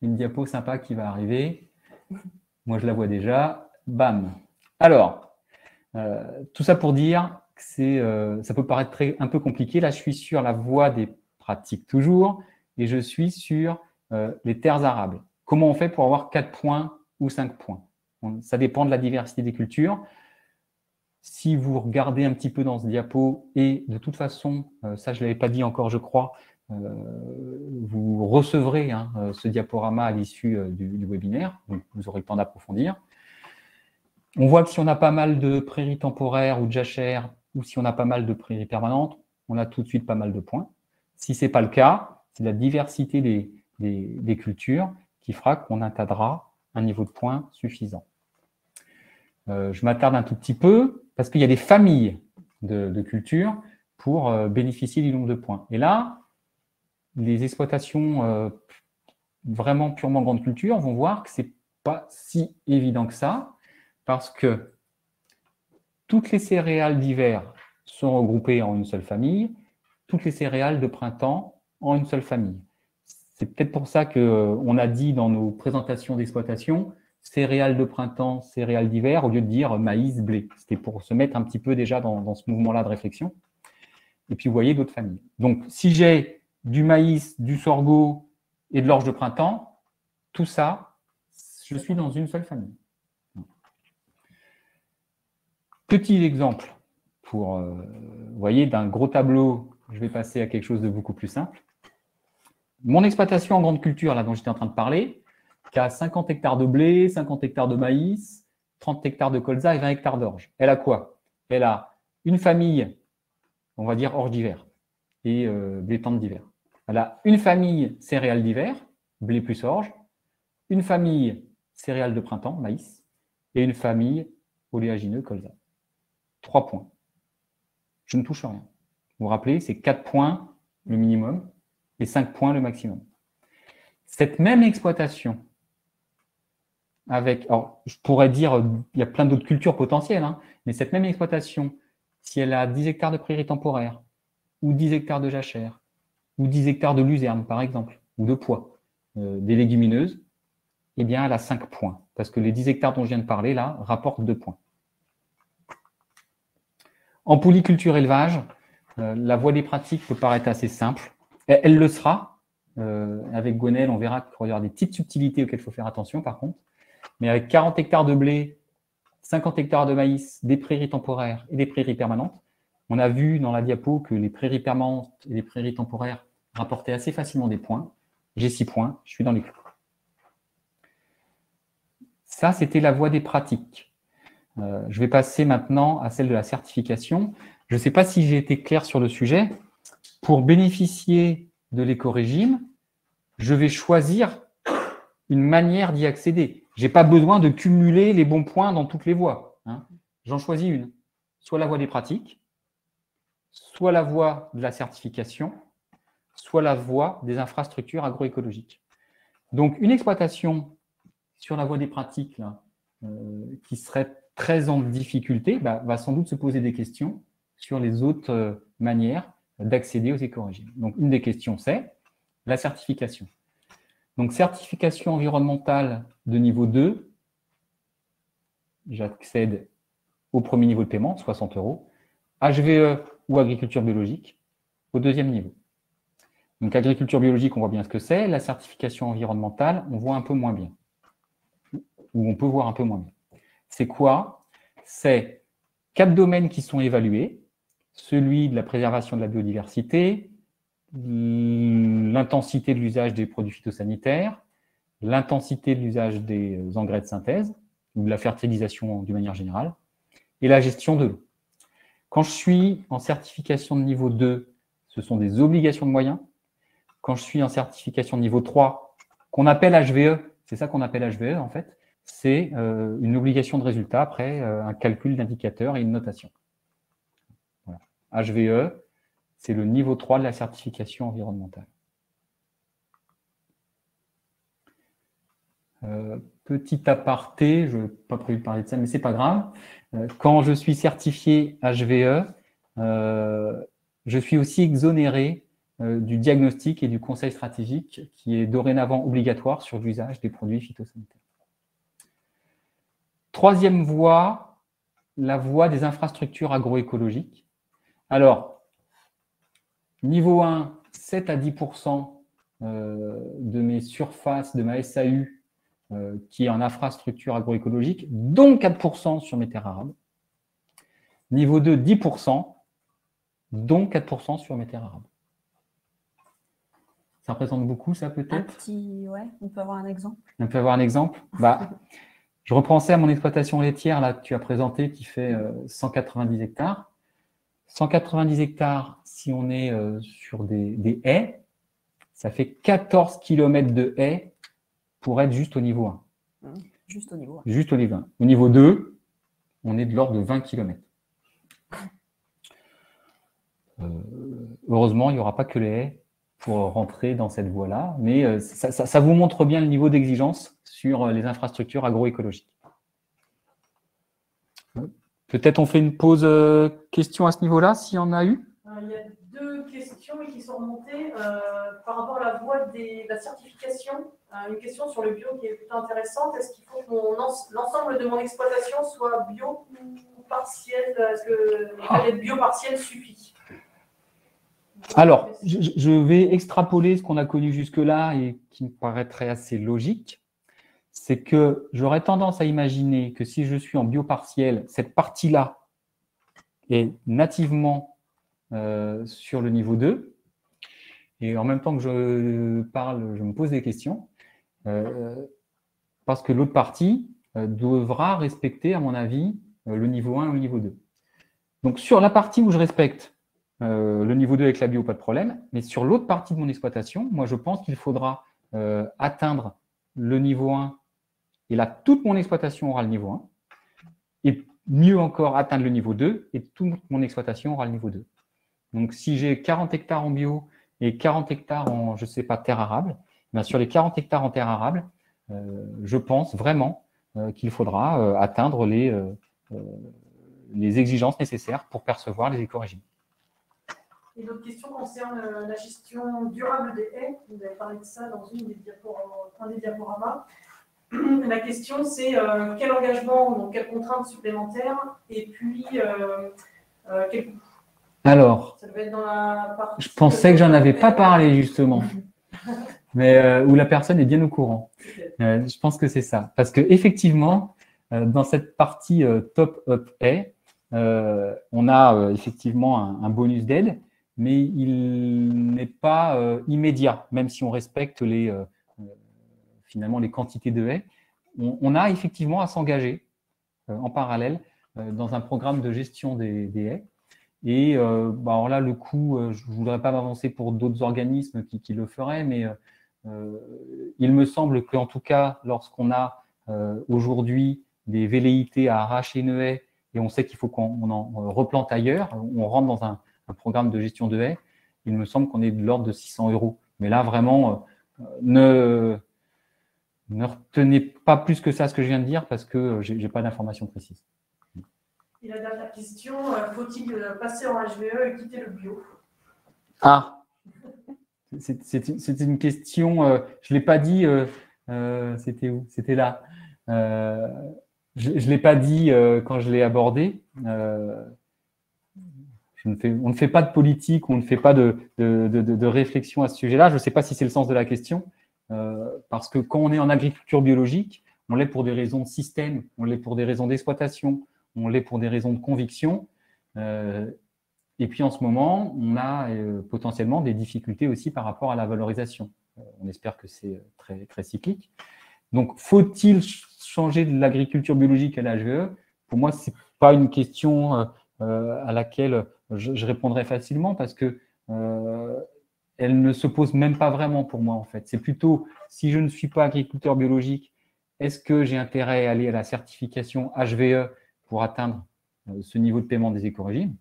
Une diapo sympa qui va arriver. Moi, je la vois déjà. Bam. Alors, tout ça pour dire que ça peut paraître un peu compliqué. Là, je suis sur la voie des pratiques toujours et je suis sur les terres arables. Comment on fait pour avoir 4 points ou 5 points? Ça dépend de la diversité des cultures. Si vous regardez un petit peu dans ce diapo, et de toute façon, ça je ne l'avais pas dit encore, je crois, vous recevrez ce diaporama à l'issue du webinaire, donc vous aurez le temps d'approfondir. On voit que si on a pas mal de prairies temporaires ou de jachères, ou si on a pas mal de prairies permanentes, on a tout de suite pas mal de points. Si ce n'est pas le cas, c'est la diversité des cultures qui fera qu'on atteindra un niveau de points suffisant. Je m'attarde un tout petit peu parce qu'il y a des familles de cultures pour bénéficier du nombre de points. Et là, les exploitations vraiment purement grande culture vont voir que ce n'est pas si évident que ça, parce que toutes les céréales d'hiver sont regroupées en une seule famille, toutes les céréales de printemps en une seule famille. C'est peut-être pour ça qu'on a dit dans nos présentations d'exploitation céréales de printemps, céréales d'hiver, au lieu de dire maïs, blé. C'était pour se mettre un petit peu déjà dans ce mouvement-là de réflexion. Et puis, vous voyez d'autres familles. Donc, si j'ai du maïs, du sorgho et de l'orge de printemps, tout ça, je suis dans une seule famille. Petit exemple pour, vous voyez, d'un gros tableau, je vais passer à quelque chose de beaucoup plus simple. Mon exploitation en grande culture, là, dont j'étais en train de parler, qui a 50 hectares de blé, 50 hectares de maïs, 30 hectares de colza et 20 hectares d'orge. Elle a quoi? Elle a une famille, on va dire orge d'hiver et blé tendre d'hiver. Elle a une famille céréales d'hiver, blé plus orge, une famille céréales de printemps, maïs, et une famille oléagineux, colza. 3 points. Je ne touche rien. Vous vous rappelez, c'est 4 points le minimum et 5 points le maximum. Cette même exploitation, alors je pourrais dire, il y a plein d'autres cultures potentielles, mais cette même exploitation, si elle a 10 hectares de prairies temporaires, ou 10 hectares de jachères, ou 10 hectares de luzerne, par exemple, ou de pois, des légumineuses, eh bien, elle a 5 points. Parce que les 10 hectares dont je viens de parler, là, rapportent 2 points. En polyculture élevage, la voie des pratiques peut paraître assez simple. Elle le sera. Avec Gwenaëlle, on verra qu'il y aura des petites subtilités auxquelles il faut faire attention, par contre. Mais avec 40 hectares de blé, 50 hectares de maïs, des prairies temporaires et des prairies permanentes, on a vu dans la diapo que les prairies permanentes et les prairies temporaires rapportaient assez facilement des points. J'ai 6 points, je suis dans les clous. Ça, c'était la voie des pratiques. Je vais passer maintenant à celle de la certification. Je ne sais pas si j'ai été clair sur le sujet. Pour bénéficier de l'éco-régime, je vais choisir une manière d'y accéder. Je n'ai pas besoin de cumuler les bons points dans toutes les voies. J'en choisis une. Soit la voie des pratiques, soit la voie de la certification, soit la voie des infrastructures agroécologiques. Donc, une exploitation sur la voie des pratiques là, qui serait très en difficulté va sans doute se poser des questions sur les autres manières d'accéder aux éco-régimes. Donc, une des questions, c'est la certification. Donc, certification environnementale de niveau 2, j'accède au premier niveau de paiement, 60 €. HVE ou agriculture biologique, au deuxième niveau. Donc, agriculture biologique, on voit bien ce que c'est. La certification environnementale, on voit un peu moins bien. Ou on peut voir un peu moins bien. C'est quoi? C'est 4 domaines qui sont évalués. celui de la préservation de la biodiversité, l'intensité de l'usage des produits phytosanitaires, l'intensité de l'usage des engrais de synthèse, ou de la fertilisation d'une manière générale, et la gestion de l'eau. Quand je suis en certification de niveau 2, ce sont des obligations de moyens. Quand je suis en certification de niveau 3, qu'on appelle HVE, c'est ça qu'on appelle HVE en fait, c'est une obligation de résultat après un calcul d'indicateurs et une notation. Voilà. HVE, c'est le niveau 3 de la certification environnementale. Petit aparté, je n'ai pas prévu de parler de ça, mais ce n'est pas grave. Quand je suis certifié HVE, je suis aussi exonéré du diagnostic et du conseil stratégique qui est dorénavant obligatoire sur l'usage des produits phytosanitaires. Troisième voie, la voie des infrastructures agroécologiques. Alors, niveau 1, 7 à 10% de mes surfaces, de ma SAU, qui est en infrastructure agroécologique, dont 4% sur mes terres arables. Niveau 2, 10%, dont 4% sur mes terres arables. Ça représente beaucoup, ça, peut-être? Ouais, on peut avoir un exemple. On peut avoir un exemple? Je repensais à mon exploitation laitière là, que tu as présentée, qui fait 190 hectares. 190 hectares, si on est sur des haies, ça fait 14 km de haies pour être juste au niveau 1. Juste au niveau 1. Juste au niveau 1. Au niveau 2, on est de l'ordre de 20 km. Heureusement, il n'y aura pas que les haies pour rentrer dans cette voie-là, mais ça vous montre bien le niveau d'exigence sur les infrastructures agroécologiques. Peut-être on fait une pause question à ce niveau-là, s'il y en a eu. Il y a deux questions qui sont remontées par rapport à la voie de la certification. Une question sur le bio qui est plutôt intéressante. Est-ce qu'il faut que l'ensemble de mon exploitation soit bio ou partiel? Est-ce que être bio partiel suffit? Alors, je vais extrapoler ce qu'on a connu jusque-là et qui me paraîtrait assez logique. C'est que j'aurais tendance à imaginer que si je suis en bio partiel, cette partie-là est nativement sur le niveau 2. Et en même temps que je parle, je me pose des questions. Parce que l'autre partie devra respecter, à mon avis, le niveau 1 ou le niveau 2. Donc, sur la partie où je respecte le niveau 2 avec la bio, pas de problème. Mais sur l'autre partie de mon exploitation, moi, je pense qu'il faudra atteindre le niveau 1. Et là, toute mon exploitation aura le niveau 1. Et mieux encore, atteindre le niveau 2. Et toute mon exploitation aura le niveau 2. Donc, si j'ai 40 hectares en bio et 40 hectares en, je ne sais pas, terre arable, bien sur les 40 hectares en terre arable, je pense vraiment qu'il faudra atteindre les exigences nécessaires pour percevoir les éco-régimes. Et l'autre question concerne la gestion durable des haies. Vous avez parlé de ça dans un des diaporamas. La question, c'est quel engagement, donc quelles contraintes supplémentaires et puis quel coût? Alors, ça devait être dans la partie je pensais que j'en avais pas parlé justement, mais où la personne est bien au courant. Je pense que c'est ça. Parce qu'effectivement, dans cette partie top-up haie, on a effectivement un bonus d'aide, mais il n'est pas immédiat, même si on respecte finalement les quantités de haies. On a effectivement à s'engager en parallèle dans un programme de gestion des haies. Et alors là, le coût, je ne voudrais pas m'avancer pour d'autres organismes qui le feraient, mais il me semble qu'en tout cas, lorsqu'on a aujourd'hui des velléités à arracher une haie et on sait qu'il faut qu'on en replante ailleurs, on rentre dans un programme de gestion de haies, il me semble qu'on est de l'ordre de 600 €. Mais là, vraiment, ne retenez pas plus que ça ce que je viens de dire parce que je n'ai pas d'informations précises. Et la dernière question, faut-il passer en HVE et quitter le bio? Ah, c'est une question, je ne l'ai pas dit, c'était où? C'était là. Je ne l'ai pas dit quand je l'ai abordé. On ne fait pas de politique, on ne fait pas de réflexion à ce sujet-là. Je ne sais pas si c'est le sens de la question, parce que quand on est en agriculture biologique, on l'est pour des raisons de système, on l'est pour des raisons d'exploitation, on l'est pour des raisons de conviction. Et puis en ce moment, on a potentiellement des difficultés aussi par rapport à la valorisation. On espère que c'est très, très cyclique. Donc, faut-il changer de l'agriculture biologique à la HVE? Pour moi, ce n'est pas une question à laquelle je répondrai facilement parce que elle ne se pose même pas vraiment pour moi, en fait. C'est plutôt, si je ne suis pas agriculteur biologique, est-ce que j'ai intérêt à aller à la certification HVE pour atteindre ce niveau de paiement des éco-régimes?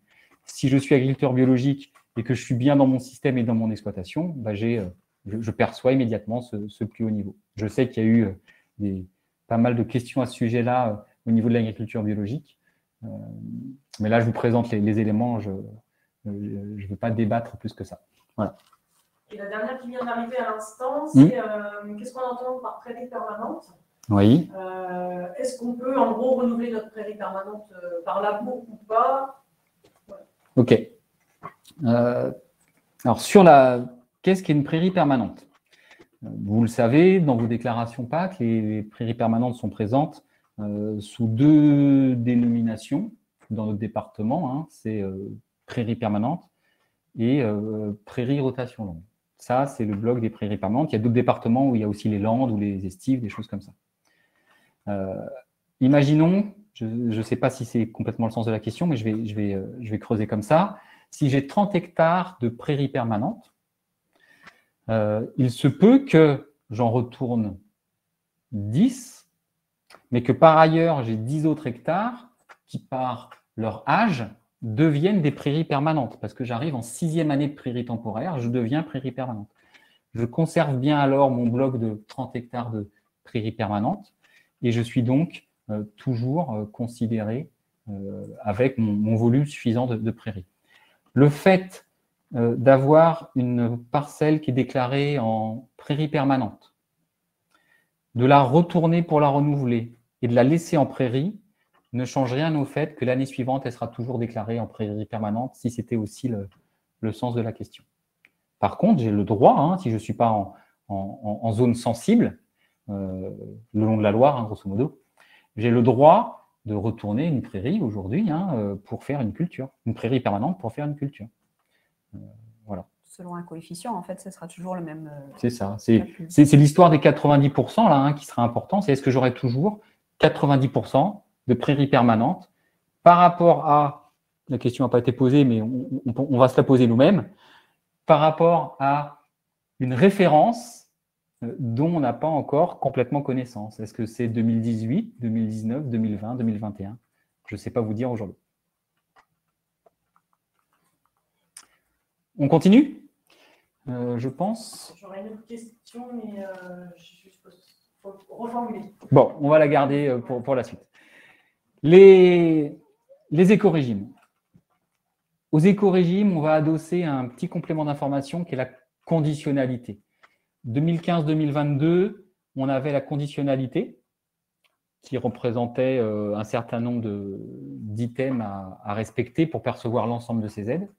Si je suis agriculteur biologique et que je suis bien dans mon système et dans mon exploitation, bah je perçois immédiatement ce plus haut niveau. Je sais qu'il y a eu pas mal de questions à ce sujet-là au niveau de l'agriculture biologique. Mais là, je vous présente les éléments. Je ne veux pas débattre plus que ça. Voilà. Et la dernière qui vient d'arriver à l'instant, c'est qu'est-ce qu'on entend par prairie permanente? Oui. Est-ce qu'on peut, en gros, renouveler notre prairie permanente par labour ou pas? Ouais. OK. Alors, qu'est-ce qu'est une prairie permanente? Vous le savez, dans vos déclarations PAC, les prairies permanentes sont présentes sous 2 dénominations dans notre département. Hein, c'est prairie permanente et prairie rotation longue. Ça, c'est le bloc des prairies permanentes. Il y a d'autres départements où il y a aussi les landes ou les estives, des choses comme ça. Imaginons, je ne sais pas si c'est complètement le sens de la question, mais je vais creuser comme ça. Si j'ai 30 hectares de prairies permanentes, il se peut que j'en retourne 10, mais que par ailleurs, j'ai 10 autres hectares qui, par leur âge, deviennent des prairies permanentes, parce que j'arrive en 6e année de prairie temporaire, je deviens prairie permanente. Je conserve bien alors mon bloc de 30 hectares de prairies permanentes, et je suis donc toujours considéré avec mon volume suffisant de prairies. Le fait d'avoir une parcelle qui est déclarée en prairie permanente, de la retourner pour la renouveler et de la laisser en prairie ne change rien au fait que l'année suivante, elle sera toujours déclarée en prairie permanente, si c'était aussi le sens de la question. Par contre, j'ai le droit, hein, si je ne suis pas en zone sensible, le long de la Loire, hein, grosso modo, j'ai le droit de retourner une prairie aujourd'hui pour faire une culture, une prairie permanente pour faire une culture. Voilà. Selon un coefficient, en fait, ce sera toujours le même. C'est ça. C'est l'histoire des 90% là, qui sera important. C'est est-ce que j'aurai toujours 90% de prairies permanentes par rapport à, la question n'a pas été posée, mais on va se la poser nous-mêmes, par rapport à une référence dont on n'a pas encore complètement connaissance. Est-ce que c'est 2018, 2019, 2020, 2021? Je ne sais pas vous dire aujourd'hui. On continue? Je pense. J'aurais une autre question, mais il faut reformuler. Bon, on va la garder pour la suite. Les éco-régimes. Aux éco-régimes, on va adosser un petit complément d'information qui est la conditionnalité. 2015-2022, on avait la conditionnalité qui représentait un certain nombre d'items à respecter pour percevoir l'ensemble de ces aides.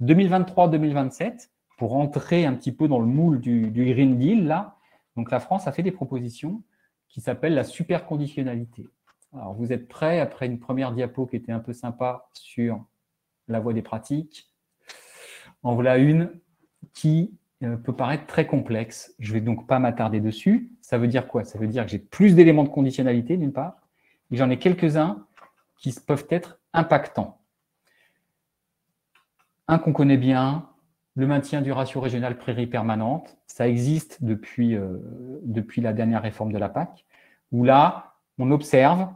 2023-2027, pour entrer un petit peu dans le moule du Green Deal, là, donc la France a fait des propositions qui s'appellent la superconditionnalité. Alors, vous êtes prêts, après une première diapo qui était un peu sympa sur la voie des pratiques, en voilà une qui peut paraître très complexe. Je ne vais donc pas m'attarder dessus. Ça veut dire quoi? Ça veut dire que j'ai plus d'éléments de conditionnalité, d'une part, et j'en ai quelques-uns qui peuvent être impactants. Un qu'on connaît bien, le maintien du ratio régional prairie permanente. Ça existe depuis la dernière réforme de la PAC, où là, on observe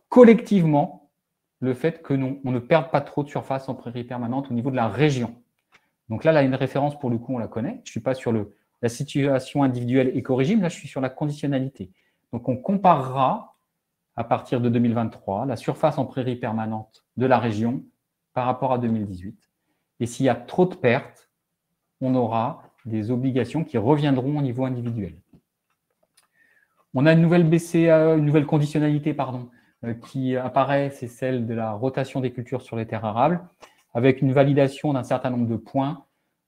collectivement le fait que on ne perde pas trop de surface en prairie permanente au niveau de la région. Donc là, une référence, pour le coup, on la connaît. Je ne suis pas sur la situation individuelle éco-régime, là, je suis sur la conditionnalité. Donc, on comparera, à partir de 2023, la surface en prairie permanente de la région par rapport à 2018. Et s'il y a trop de pertes, on aura des obligations qui reviendront au niveau individuel. On a une nouvelle BCAE, une nouvelle conditionnalité, qui apparaît, c'est celle de la rotation des cultures sur les terres arables, avec une validation d'un certain nombre de points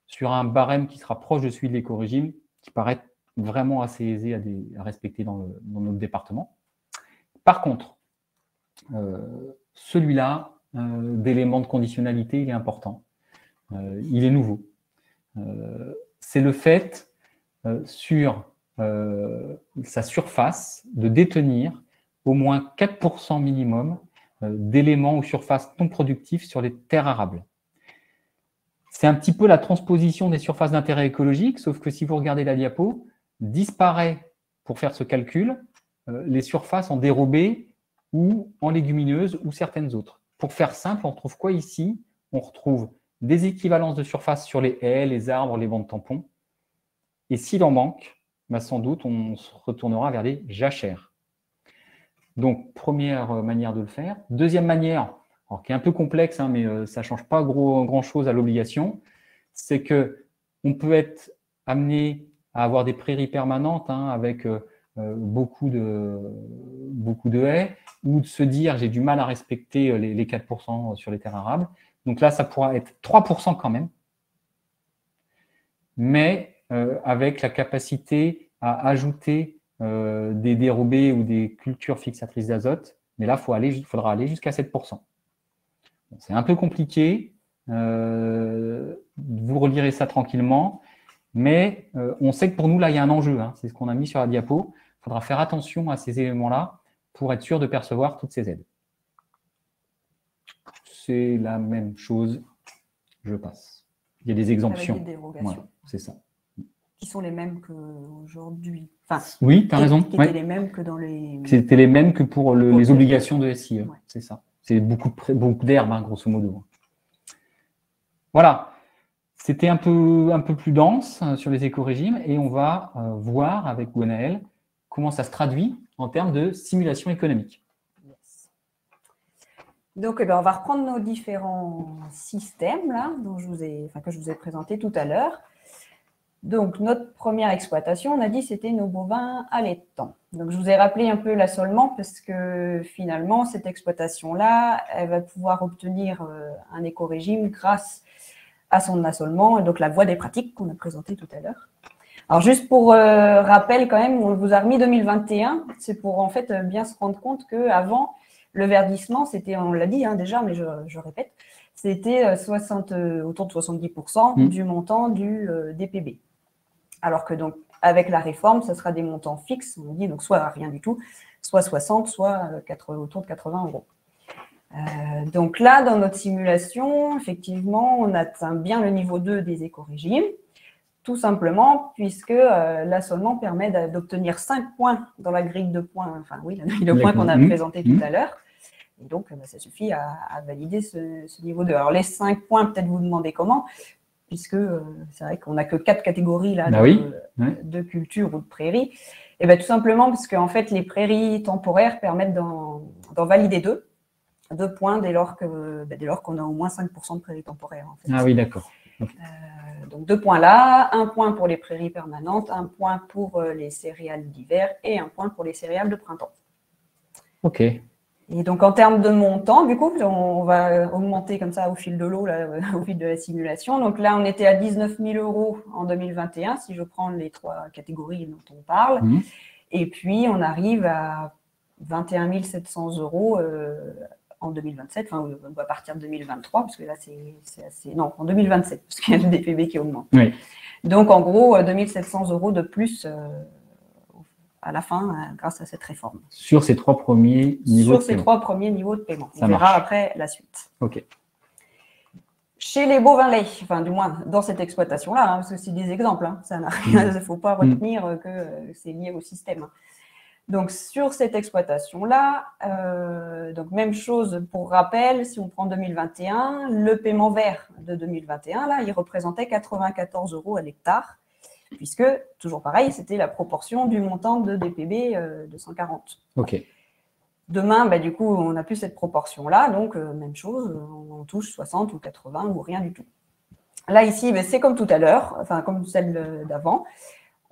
sur un barème qui sera proche de celui de l'éco-régime, qui paraît vraiment assez aisé à respecter dans notre département. Par contre, celui-là, d'éléments de conditionnalité, il est important. Il est nouveau. C'est le fait sur sa surface de détenir au moins 4% minimum d'éléments ou surfaces non productives sur les terres arables. C'est un petit peu la transposition des surfaces d'intérêt écologique, sauf que si vous regardez la diapo, disparaît, pour faire ce calcul, les surfaces en dérobé ou en légumineuses ou certaines autres. Pour faire simple, on retrouve quoi ici? On retrouve des équivalences de surface sur les haies, les arbres, les bancs de tampons. Et s'il en manque, sans doute, on se retournera vers des jachères. Donc, première manière de le faire. Deuxième manière, alors, qui est un peu complexe, mais ça ne change pas grand-chose à l'obligation, c'est qu'on peut être amené à avoir des prairies permanentes avec beaucoup de haies, ou de se dire j'ai du mal à respecter les 4% sur les terres arables. Donc là, ça pourra être 3% quand même, mais avec la capacité à ajouter des dérobés ou des cultures fixatrices d'azote. Mais là, il faudra aller jusqu'à 7%. C'est un peu compliqué. Vous relirez ça tranquillement. Mais on sait que pour nous, là, il y a un enjeu. C'est ce qu'on a mis sur la diapo. Il faudra faire attention à ces éléments-là pour être sûr de percevoir toutes ces aides. C'est la même chose. Je passe. Il y a des exemptions. Avec des dérogations. Ouais, c'est ça. Qui sont les mêmes qu'aujourd'hui. Enfin, oui, tu as raison. Qui étaient les mêmes que dans les… C'était les mêmes que pour les obligations de SIE. Ouais. C'est ça. C'est beaucoup d'herbe, grosso modo. Voilà. C'était un peu plus dense sur les éco-régimes et on va voir avec Gwenaëlle comment ça se traduit en termes de simulation économique. Yes. Donc, on va reprendre nos différents systèmes là, que je vous ai présentés tout à l'heure. Donc, notre première exploitation, on a dit, c'était nos bovins allaitants. Donc, je vous ai rappelé un peu l'assolement parce que finalement, cette exploitation-là, elle va pouvoir obtenir un éco-régime grâce à son assolement, et donc la voie des pratiques qu'on a présentée tout à l'heure. Alors, juste pour rappel quand même, on vous a remis 2021, c'est pour en fait bien se rendre compte qu'avant, le verdissement, c'était, on l'a dit déjà, mais je répète, c'était autour de 70% du montant du DPB. Alors que donc, avec la réforme, ce sera des montants fixes, on dit, donc soit rien du tout, soit 60, soit autour de 80 €. Donc là, dans notre simulation, effectivement, on atteint bien le niveau 2 des éco-régimes, tout simplement puisque l'assolement permet d'obtenir 5 points dans la grille de points, la grille de points qu'on a présentée tout à l'heure. Et donc, ça suffit à valider ce niveau 2. Alors, les 5 points, peut-être vous demandez comment, puisque c'est vrai qu'on n'a que 4 catégories là, de culture ou de prairies. Et bien, tout simplement parce qu'en fait, les prairies temporaires permettent d'en valider 2 points dès lors qu'on a au moins 5% de prairies temporaires. En fait. Ah oui, d'accord. Donc 2 points là, 1 point pour les prairies permanentes, 1 point pour les céréales d'hiver et 1 point pour les céréales de printemps. OK. Et donc en termes de montant, du coup, on va augmenter comme ça au fil de l'eau, au fil de la simulation. Donc là, on était à 19 000 € en 2021, si je prends les 3 catégories dont on parle. Et puis, on arrive à 21 700 € en 2027, à partir de 2023, parce que là, c'est assez… Non, en 2027, parce qu'il y a le DPB qui augmente. Oui. Donc, en gros, 2 700 € de plus à la fin, grâce à cette réforme. Sur ces 3 premiers niveaux de paiement. Sur ces 3 premiers niveaux de paiement. Ça On verra marche. après la suite. OK. Chez les bovins laits, du moins dans cette exploitation-là, parce que c'est des exemples, ça n'a rien, il ne faut pas retenir que c'est lié au système. Donc, sur cette exploitation-là, donc même chose pour rappel, si on prend 2021, le paiement vert de 2021, là, il représentait 94 € à l'hectare, puisque, toujours pareil, c'était la proportion du montant de DPB de 140. OK. Demain, du coup, on n'a plus cette proportion-là, donc même chose, on touche 60 ou 80 ou rien du tout. Là, ici, c'est comme tout à l'heure, comme celle d'avant.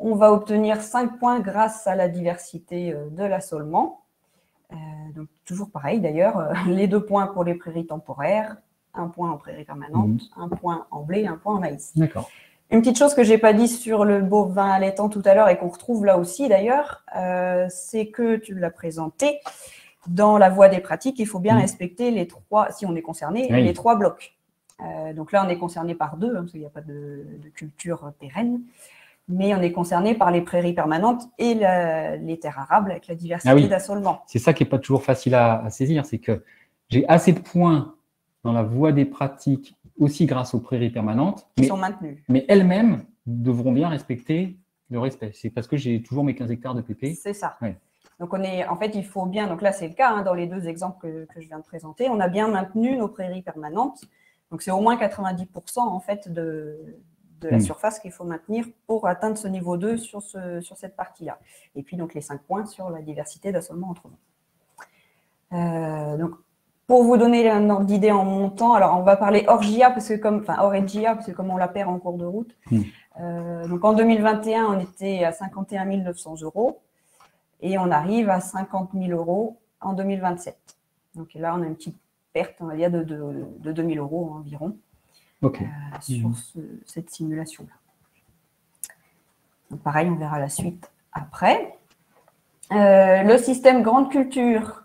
On va obtenir 5 points grâce à la diversité de l'assolement. Donc, toujours pareil d'ailleurs, les 2 points pour les prairies temporaires, 1 point en prairie permanente, 1 point en blé, 1 point en maïs. D'accord. Une petite chose que je n'ai pas dit sur le bovin allaitant tout à l'heure et qu'on retrouve là aussi d'ailleurs, c'est que tu l'as présenté, dans la voie des pratiques, il faut bien respecter les 3, si on est concerné, les 3 blocs. Donc là, on est concerné par 2, parce qu'il n'y a pas de culture pérenne, mais on est concerné par les prairies permanentes et les terres arables avec la diversité d'assolements. C'est ça qui n'est pas toujours facile à saisir, c'est que j'ai assez de points dans la voie des pratiques, aussi grâce aux prairies permanentes, qui sont maintenues. Mais elles-mêmes devront bien respecter le respect. C'est parce que j'ai toujours mes 15 hectares de PP. C'est ça. Ouais. Donc, en fait, il faut bien, donc là, c'est le cas, dans les 2 exemples que je viens de présenter, on a bien maintenu nos prairies permanentes. Donc, c'est au moins 90% en fait de la surface qu'il faut maintenir pour atteindre ce niveau 2 sur cette partie-là. Et puis, donc, les 5 points sur la diversité d'assolements entre nous. Donc, pour vous donner un ordre d'idée en montant, alors on va parler hors GIA, hors NGIA, parce que comme on la perd en cours de route. Donc, en 2021, on était à 51 900 € et on arrive à 50 000 € en 2027. Donc là, on a une petite perte, on va dire, de 2 000 € environ sur cette simulation-là. Donc, pareil, on verra la suite après. Le système grande culture.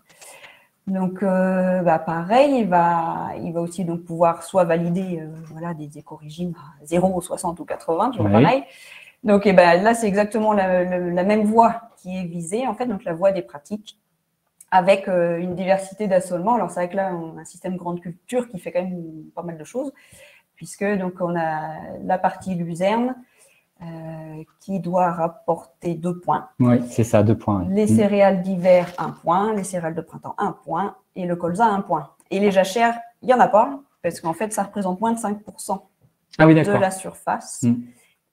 Donc, pareil, il va aussi donc pouvoir soit valider des écorégimes à 0, 60 ou 80, toujours pareil. Donc, là, c'est exactement la même voie qui est visée, en fait, donc la voie des pratiques, avec une diversité d'assolements. Alors, c'est vrai que là, on a un système grande culture qui fait quand même pas mal de choses, puisque donc on a la partie luzerne qui doit rapporter 2 points. Oui, c'est ça, 2 points. Les céréales d'hiver, 1 point. Les céréales de printemps, 1 point. Et le colza, 1 point. Et les jachères, il n'y en a pas, parce qu'en fait, ça représente moins de 5% de la surface.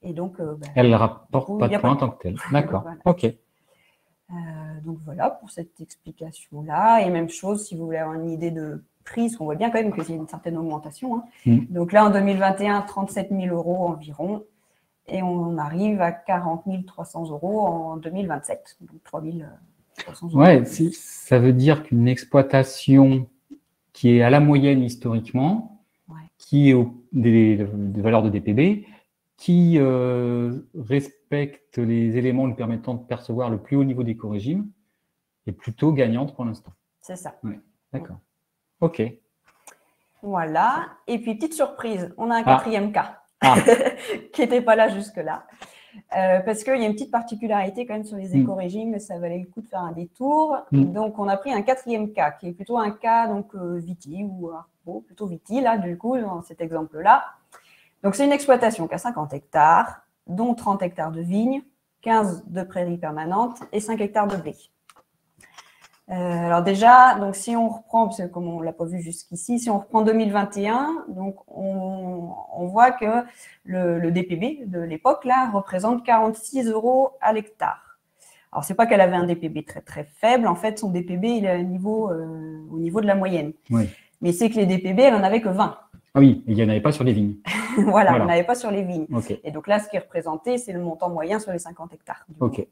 Et donc, elle ne rapporte pas de points en tant que tel. D'accord, voilà. OK. Donc, voilà pour cette explication-là. Et même chose, si vous voulez avoir une idée de prix, parce qu'on voit bien quand même qu'il y a une certaine augmentation. Donc là, en 2021, 37 000 € environ. Et on arrive à 40 300 € en 2027, donc 3 300 €. Ouais, ça veut dire qu'une exploitation qui est à la moyenne historiquement, qui est des valeurs de DPB, qui respecte les éléments lui permettant de percevoir le plus haut niveau d'écorégime, est plutôt gagnante pour l'instant. C'est ça. Ouais, d'accord. OK. Voilà. Et puis, petite surprise, on a un 4e cas. Qui n'était pas là jusque-là. Parce qu'il y a une petite particularité quand même sur les écorégimes, ça valait le coup de faire un détour. Donc, on a pris un 4e cas, qui est plutôt un cas Viti ou Arpo, plutôt Viti, là, du coup, dans cet exemple-là. Donc, c'est une exploitation qui a 50 hectares, dont 30 hectares de vignes, 15 de prairies permanentes et 5 hectares de blé. Alors déjà, donc si on reprend, parce que comme on ne l'a pas vu jusqu'ici, si on reprend 2021, donc on voit que le DPB de l'époque là représente 46 € à l'hectare. Alors c'est pas qu'elle avait un DPB très très faible, en fait son DPB il est au niveau de la moyenne. Oui. Mais c'est que les DPB elle en avait que 20. Ah oui, il n'y en avait pas sur les vignes. voilà, on n'avait pas sur les vignes. Okay. Et donc là, ce qui est représenté, c'est le montant moyen sur les 50 hectares. Ok.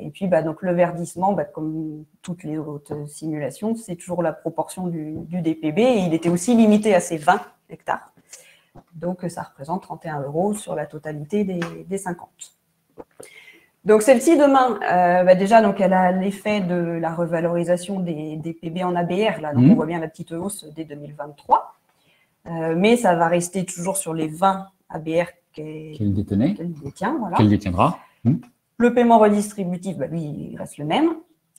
Et puis, donc, le verdissement, comme toutes les autres simulations, c'est toujours la proportion du DPB. Et il était aussi limité à ces 20 hectares. Donc, ça représente 31 € sur la totalité des 50. Donc, celle-ci, demain, déjà, donc, elle a l'effet de la revalorisation des DPB en ABR. Là. Donc, on voit bien la petite hausse dès 2023. Mais ça va rester toujours sur les 20 ABR qu'elle détient. Voilà. Qu'elle détiendra. Le paiement redistributif, lui, il reste le même.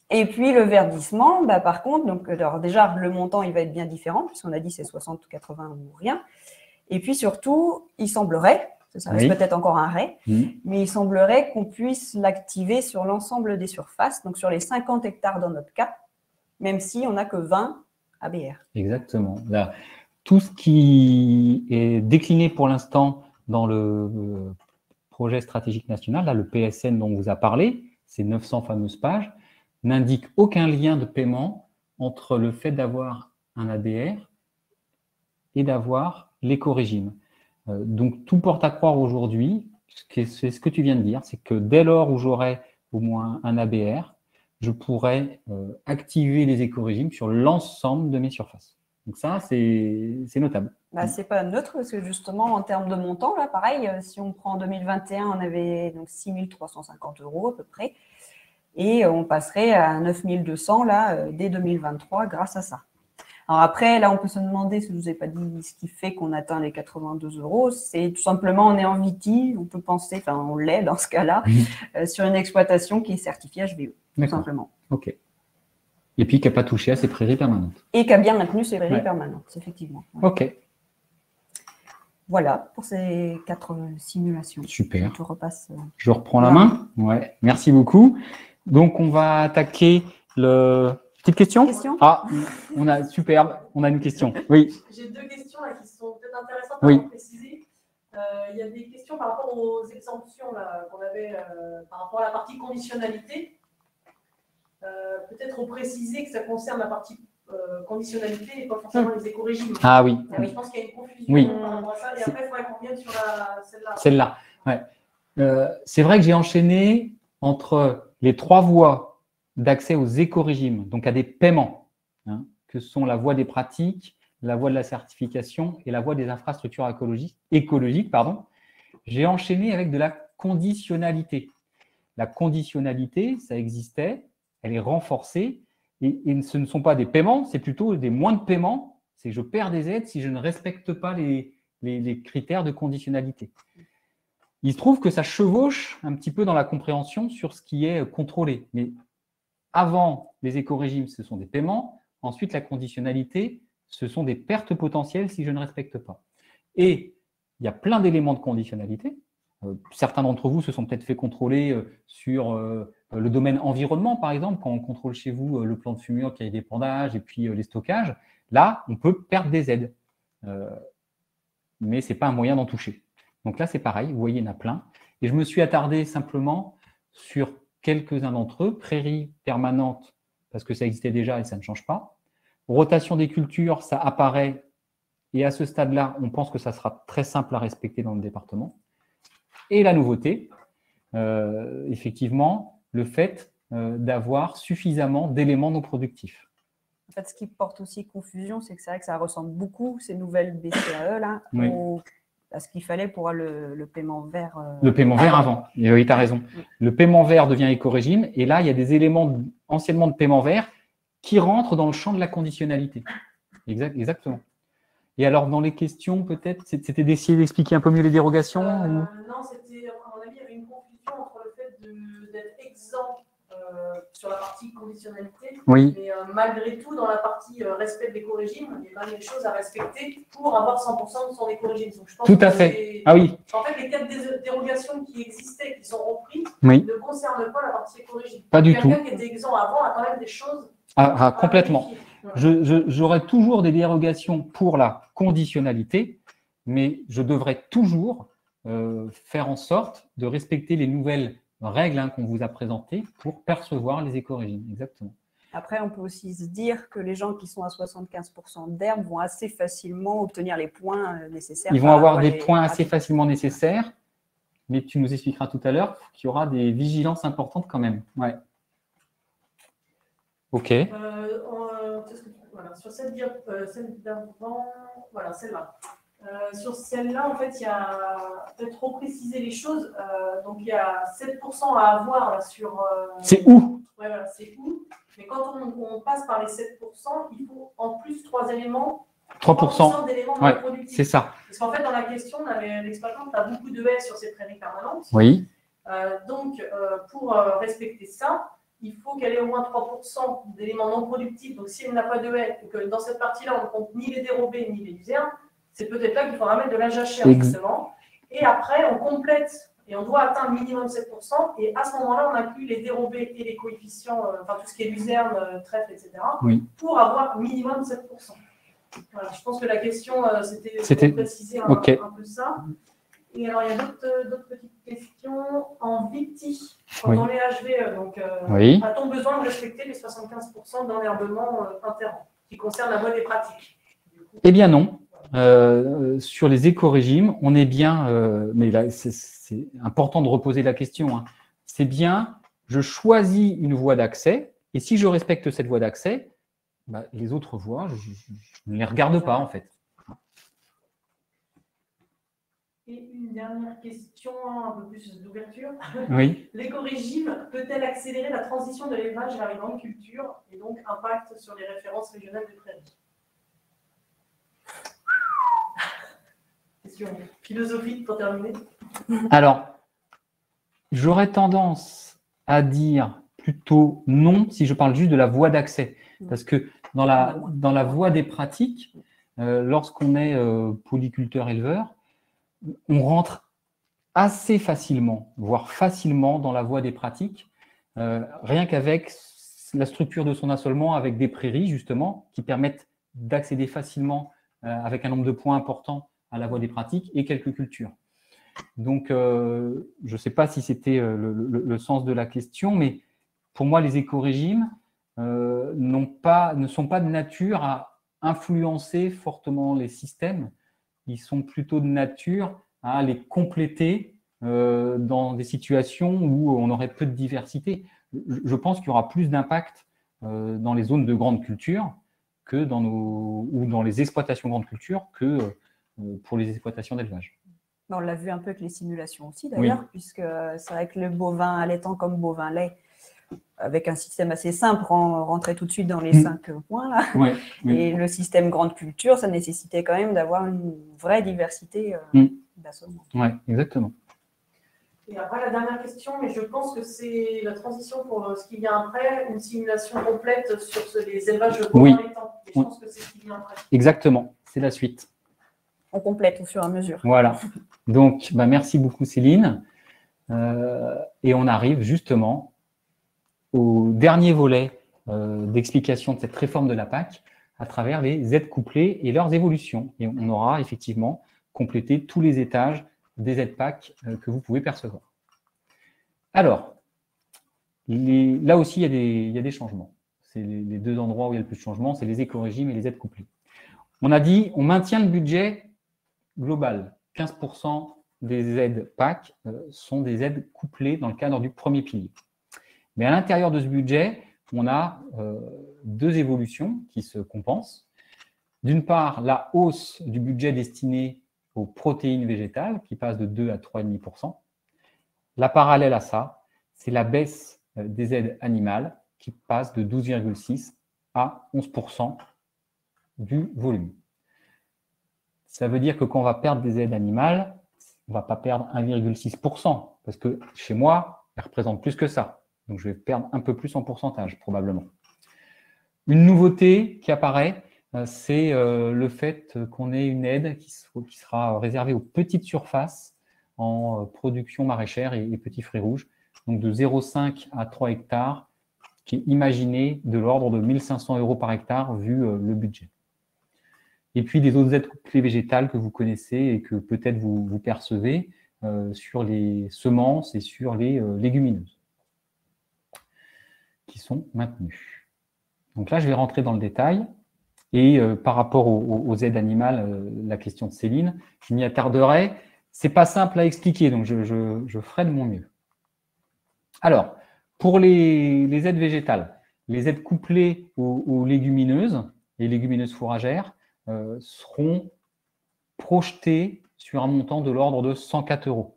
Et puis, le verdissement, par contre, donc, alors déjà, le montant, il va être bien différent, puisqu'on a dit c'est 60, 80 ou rien. Et puis, surtout, il semblerait, ça reste peut-être encore un ray, mais il semblerait qu'on puisse l'activer sur l'ensemble des surfaces, donc sur les 50 hectares dans notre cas, même si on n'a que 20 ABR. Exactement. Là, tout ce qui est décliné pour l'instant dans le projet stratégique national, là, le PSN dont on vous a parlé, ces 900 fameuses pages, n'indique aucun lien de paiement entre le fait d'avoir un ABR et d'avoir l'écorégime. Donc, tout porte à croire aujourd'hui, c'est ce que tu viens de dire, c'est que dès lors où j'aurai au moins un ABR, je pourrai activer les écorégimes sur l'ensemble de mes surfaces. Donc ça, c'est notable. C'est pas neutre parce que justement, en termes de montant, là, pareil, si on prend en 2021, on avait donc 6 350 € à peu près. Et on passerait à 9200 là, dès 2023 grâce à ça. Alors après, là, on peut se demander, si je ne vous ai pas dit ce qui fait qu'on atteint les 82 €, c'est tout simplement, on est en VITI, on peut penser, enfin on l'est dans ce cas-là, sur une exploitation qui est certifiée HVE, tout simplement. Ok. Et puis qui n'a pas touché à ses prairies permanentes. Et qui a bien maintenu ses prairies permanentes, effectivement. Ok. Voilà pour ces 4 simulations. Super. Je repasse. Je reprends la main. Ouais. Merci beaucoup. Donc, on va attaquer le... Petite question? Ah, on a superbe. On a une question. Oui. J'ai 2 questions là, qui sont peut-être intéressantes à préciser. Il y a des questions par rapport aux exemptions qu'on avait par rapport à la partie conditionnalité. Peut-être préciser que ça concerne la partie conditionnalité et pas forcément les éco-régimes. Ah oui. Je pense qu'il y a une confusion par rapport à ça. Et après, il faudrait qu'on revienne sur celle-là. Celle-là, ouais. C'est vrai que j'ai enchaîné entre les 3 voies d'accès aux éco-régimes, donc à des paiements, hein, que sont la voie des pratiques, la voie de la certification et la voie des infrastructures écologiques. J'ai enchaîné avec de la conditionnalité. La conditionnalité, ça existait, elle est renforcée, et ce ne sont pas des paiements, c'est plutôt des moins de paiements, c'est que je perds des aides si je ne respecte pas les critères de conditionnalité. Il se trouve que ça chevauche un petit peu dans la compréhension sur ce qui est contrôlé. Mais avant les éco-régimes, ce sont des paiements. Ensuite, la conditionnalité, ce sont des pertes potentielles si je ne respecte pas. Et il y a plein d'éléments de conditionnalité. Certains d'entre vous se sont peut-être fait contrôler sur le domaine environnement, par exemple, quand on contrôle chez vous le plan de fumure, qui a des pendages et puis les stockages. Là, on peut perdre des aides. Mais ce n'est pas un moyen d'en toucher. Donc là, c'est pareil, vous voyez, il y en a plein. Et je me suis attardé simplement sur quelques-uns d'entre eux. Prairies permanentes, parce que ça existait déjà et ça ne change pas. Rotation des cultures, ça apparaît. Et à ce stade-là, on pense que ça sera très simple à respecter dans le département. Et la nouveauté, effectivement, le fait d'avoir suffisamment d'éléments non productifs. En fait, ce qui porte aussi confusion, c'est que c'est vrai que ça ressemble beaucoup, ces nouvelles BCAE, là, à ce qu'il fallait pour le paiement vert. Le paiement vert avant. Et oui, tu as raison. Le paiement vert devient éco-régime. Et là, il y a des éléments anciennement de paiement vert qui rentrent dans le champ de la conditionnalité. Exactement. Et alors, dans les questions, peut-être, c'était d'essayer d'expliquer un peu mieux les dérogations Non, c'était, à mon avis, il y avait une confusion entre le fait d'être exempt sur la partie conditionnalité, mais malgré tout, dans la partie respect de l'éco-régime, il y a quand même des choses à respecter pour avoir 100% de son éco-régime. Donc, je pense tout à fait. Ah oui. En fait, les 4 dérogations qui existaient, qui sont reprises, ne concernent pas la partie éco-régime. Pas du tout. Quelqu'un qui était exempt avant a quand même des choses. Complètement. J'aurai toujours des dérogations pour la conditionnalité, mais je devrais toujours faire en sorte de respecter les nouvelles règles qu'on vous a présentées pour percevoir les éco-régimes. Exactement. Après, on peut aussi se dire que les gens qui sont à 75% d'herbe vont assez facilement obtenir les points nécessaires. Ils vont avoir des points assez facilement nécessaires, mais tu nous expliqueras tout à l'heure qu'il y aura des vigilances importantes quand même. Ouais. Ok. Voilà, sur celle d'avant, voilà, celle-là. Sur celle-là, en fait, il y a peut-être repréciser les choses. Donc, il y a 7% à avoir là, sur. C'est où? Ouais, voilà, c'est où. Mais quand on passe par les 7%, il faut en plus 3 éléments. 3% d'éléments ouais, productifs. C'est ça. Parce qu'en fait, dans la question, l'exploitant a beaucoup de haies sur ses prairies permanentes. Oui. Donc, pour respecter ça, il faut qu'elle ait au moins 3% d'éléments non productifs. Donc, si elle n'a pas de haies, et que dans cette partie-là, on ne compte ni les dérobés ni les luzernes, c'est peut-être là qu'il faudra mettre de la jachère, justement. Et après, on complète et on doit atteindre minimum 7%. Et à ce moment-là, on inclut les dérobés et les coefficients, enfin tout ce qui est luzerne, trèfle, etc., pour avoir minimum 7%. Voilà, je pense que la question, c'était de préciser un peu ça. Et alors, il y a d'autres petites questions. En VITI, dans les HVE, donc, a-t-on besoin de respecter les 75% d'enherbement interrompu qui concerne la voie des pratiques? Eh bien non. Sur les éco-régimes, on est bien, mais là, c'est important de reposer la question. C'est bien, je choisis une voie d'accès, et si je respecte cette voie d'accès, les autres voies, je ne les regarde pas, en fait. Et une dernière question, un peu plus d'ouverture. Oui. L'éco-régime peut-elle accélérer la transition de l'élevage vers les grandes cultures et donc impact sur les références régionales des prairies? Question philosophique pour terminer. Alors, j'aurais tendance à dire plutôt non si je parle juste de la voie d'accès. Parce que dans la voie des pratiques, lorsqu'on est polyculteur-éleveur, on rentre assez facilement, voire facilement dans la voie des pratiques, rien qu'avec la structure de son assolement avec des prairies, justement, qui permettent d'accéder facilement, avec un nombre de points important, à la voie des pratiques et quelques cultures. Donc, je ne sais pas si c'était le sens de la question, mais pour moi, les éco-régimes ne sont pas de nature à influencer fortement les systèmes. Ils sont plutôt de nature à les compléter dans des situations où on aurait peu de diversité. Je pense qu'il y aura plus d'impact dans les zones de grande culture que ou dans les exploitations grande culture que pour les exploitations d'élevage. On l'a vu un peu avec les simulations aussi d'ailleurs, oui. Puisque c'est vrai que le bovin allaitant comme bovin lait, avec un système assez simple, rentrait tout de suite dans les 5 points là. Oui, oui. Et le système grande culture, ça nécessitait quand même d'avoir une vraie diversité d'assolement. Oui, exactement. Et après, la dernière question, mais je pense que c'est la transition pour ce qui vient après, une simulation complète sur les élevages de bovins allaitants. Et je pense que c'est ce qui vient après. Exactement, c'est la suite. On complète au fur et à mesure. Voilà. Donc, merci beaucoup Céline. Et on arrive justement au dernier volet d'explication de cette réforme de la PAC à travers les aides couplées et leurs évolutions. Et on aura effectivement complété tous les étages des aides PAC que vous pouvez percevoir. Alors, là aussi, il y a des changements. C'est les deux endroits où il y a le plus de changements, c'est les éco-régimes et les aides couplées. On a dit, on maintient le budget global. 15% des aides PAC sont des aides couplées dans le cadre du premier pilier. Mais à l'intérieur de ce budget, on a deux évolutions qui se compensent. D'une part, la hausse du budget destiné aux protéines végétales, qui passe de 2 à 3,5%. La parallèle à ça, c'est la baisse des aides animales, qui passe de 12,6 à 11% du volume. Ça veut dire que quand on va perdre des aides animales, on ne va pas perdre 1,6%, parce que chez moi, elles représentent plus que ça. Donc, je vais perdre un peu plus en pourcentage, probablement. Une nouveauté qui apparaît, c'est le fait qu'on ait une aide qui sera réservée aux petites surfaces en production maraîchère et petits fruits rouges, donc de 0,5 à 3 hectares, qui est imaginée de l'ordre de 1 500 € par hectare, vu le budget. Et puis des autres aides couplées végétales que vous connaissez et que peut-être vous percevez sur les semences et sur les légumineuses, qui sont maintenues. Donc là, je vais rentrer dans le détail. Et par rapport aux aides animales, la question de Céline, je m'y attarderai. Ce n'est pas simple à expliquer, donc je ferai de mon mieux. Alors, pour les aides végétales, les aides couplées aux légumineuses, les légumineuses fourragères, seront projetées sur un montant de l'ordre de 104 €.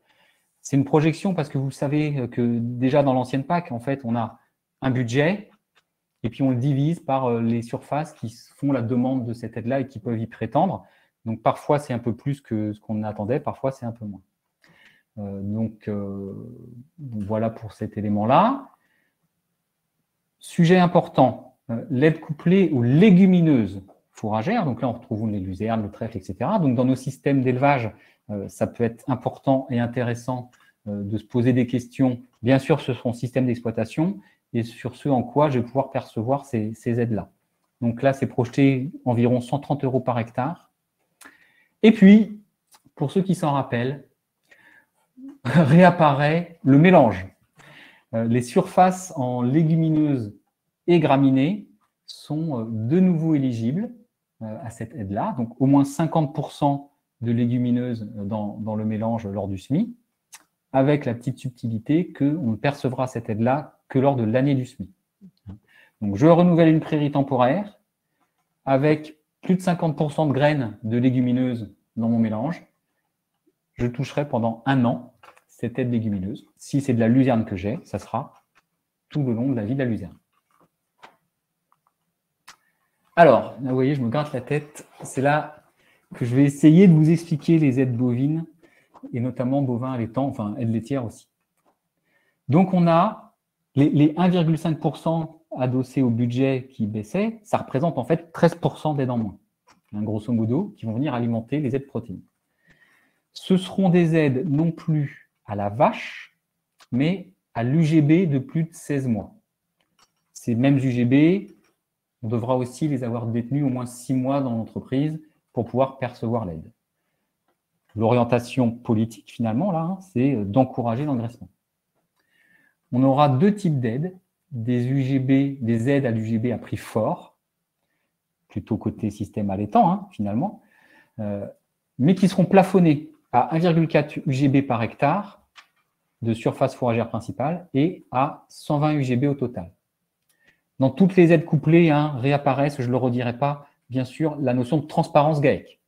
C'est une projection parce que vous savez que déjà dans l'ancienne PAC, en fait, on a un budget et puis on le divise par les surfaces qui font la demande de cette aide-là et qui peuvent y prétendre. Donc parfois, c'est un peu plus que ce qu'on attendait, parfois, c'est un peu moins. Donc voilà pour cet élément-là. Sujet important, l'aide couplée aux légumineuses fourragères. Donc là, on retrouve les luzernes, le trèfle, etc. Donc dans nos systèmes d'élevage, ça peut être important et intéressant de se poser des questions, bien sûr, sur son système d'exploitation et sur ce en quoi je vais pouvoir percevoir ces aides-là. Donc là, c'est projeté environ 130 € par hectare. Et puis, pour ceux qui s'en rappellent, réapparaît le mélange. Les surfaces en légumineuses et graminées sont de nouveau éligibles à cette aide-là. Donc, au moins 50% de légumineuses dans le mélange lors du semis, avec la petite subtilité qu'on ne percevra cette aide-là que lors de l'année du semis. Donc, je renouvelle une prairie temporaire avec plus de 50% de graines de légumineuses dans mon mélange. je toucherai pendant 1 an cette aide légumineuse. Si c'est de la luzerne que j'ai, ça sera tout le long de la vie de la luzerne. Alors, là, vous voyez, je me gratte la tête. C'est là que je vais essayer de vous expliquer les aides bovines, et notamment bovins allaitants, enfin aides laitières aussi. Donc, on a les 1,5% adossés au budget qui baissait, ça représente en fait 13% d'aides en moins, grosso modo, qui vont venir alimenter les aides protéines. Ce seront des aides non plus à la vache, mais à l'UGB de plus de 16 mois. Ces mêmes UGB, on devra aussi les avoir détenus au moins 6 mois dans l'entreprise pour pouvoir percevoir l'aide. L'orientation politique, finalement, là, c'est d'encourager l'engraissement. On aura 2 types d'aides, des UGB, des aides à l'UGB à prix fort, plutôt côté système allaitant, finalement, mais qui seront plafonnées à 1,4 UGB par hectare de surface fourragère principale et à 120 UGB au total. Dans toutes les aides couplées, réapparaissent, je ne le redirai pas, bien sûr, la notion de transparence GAEC.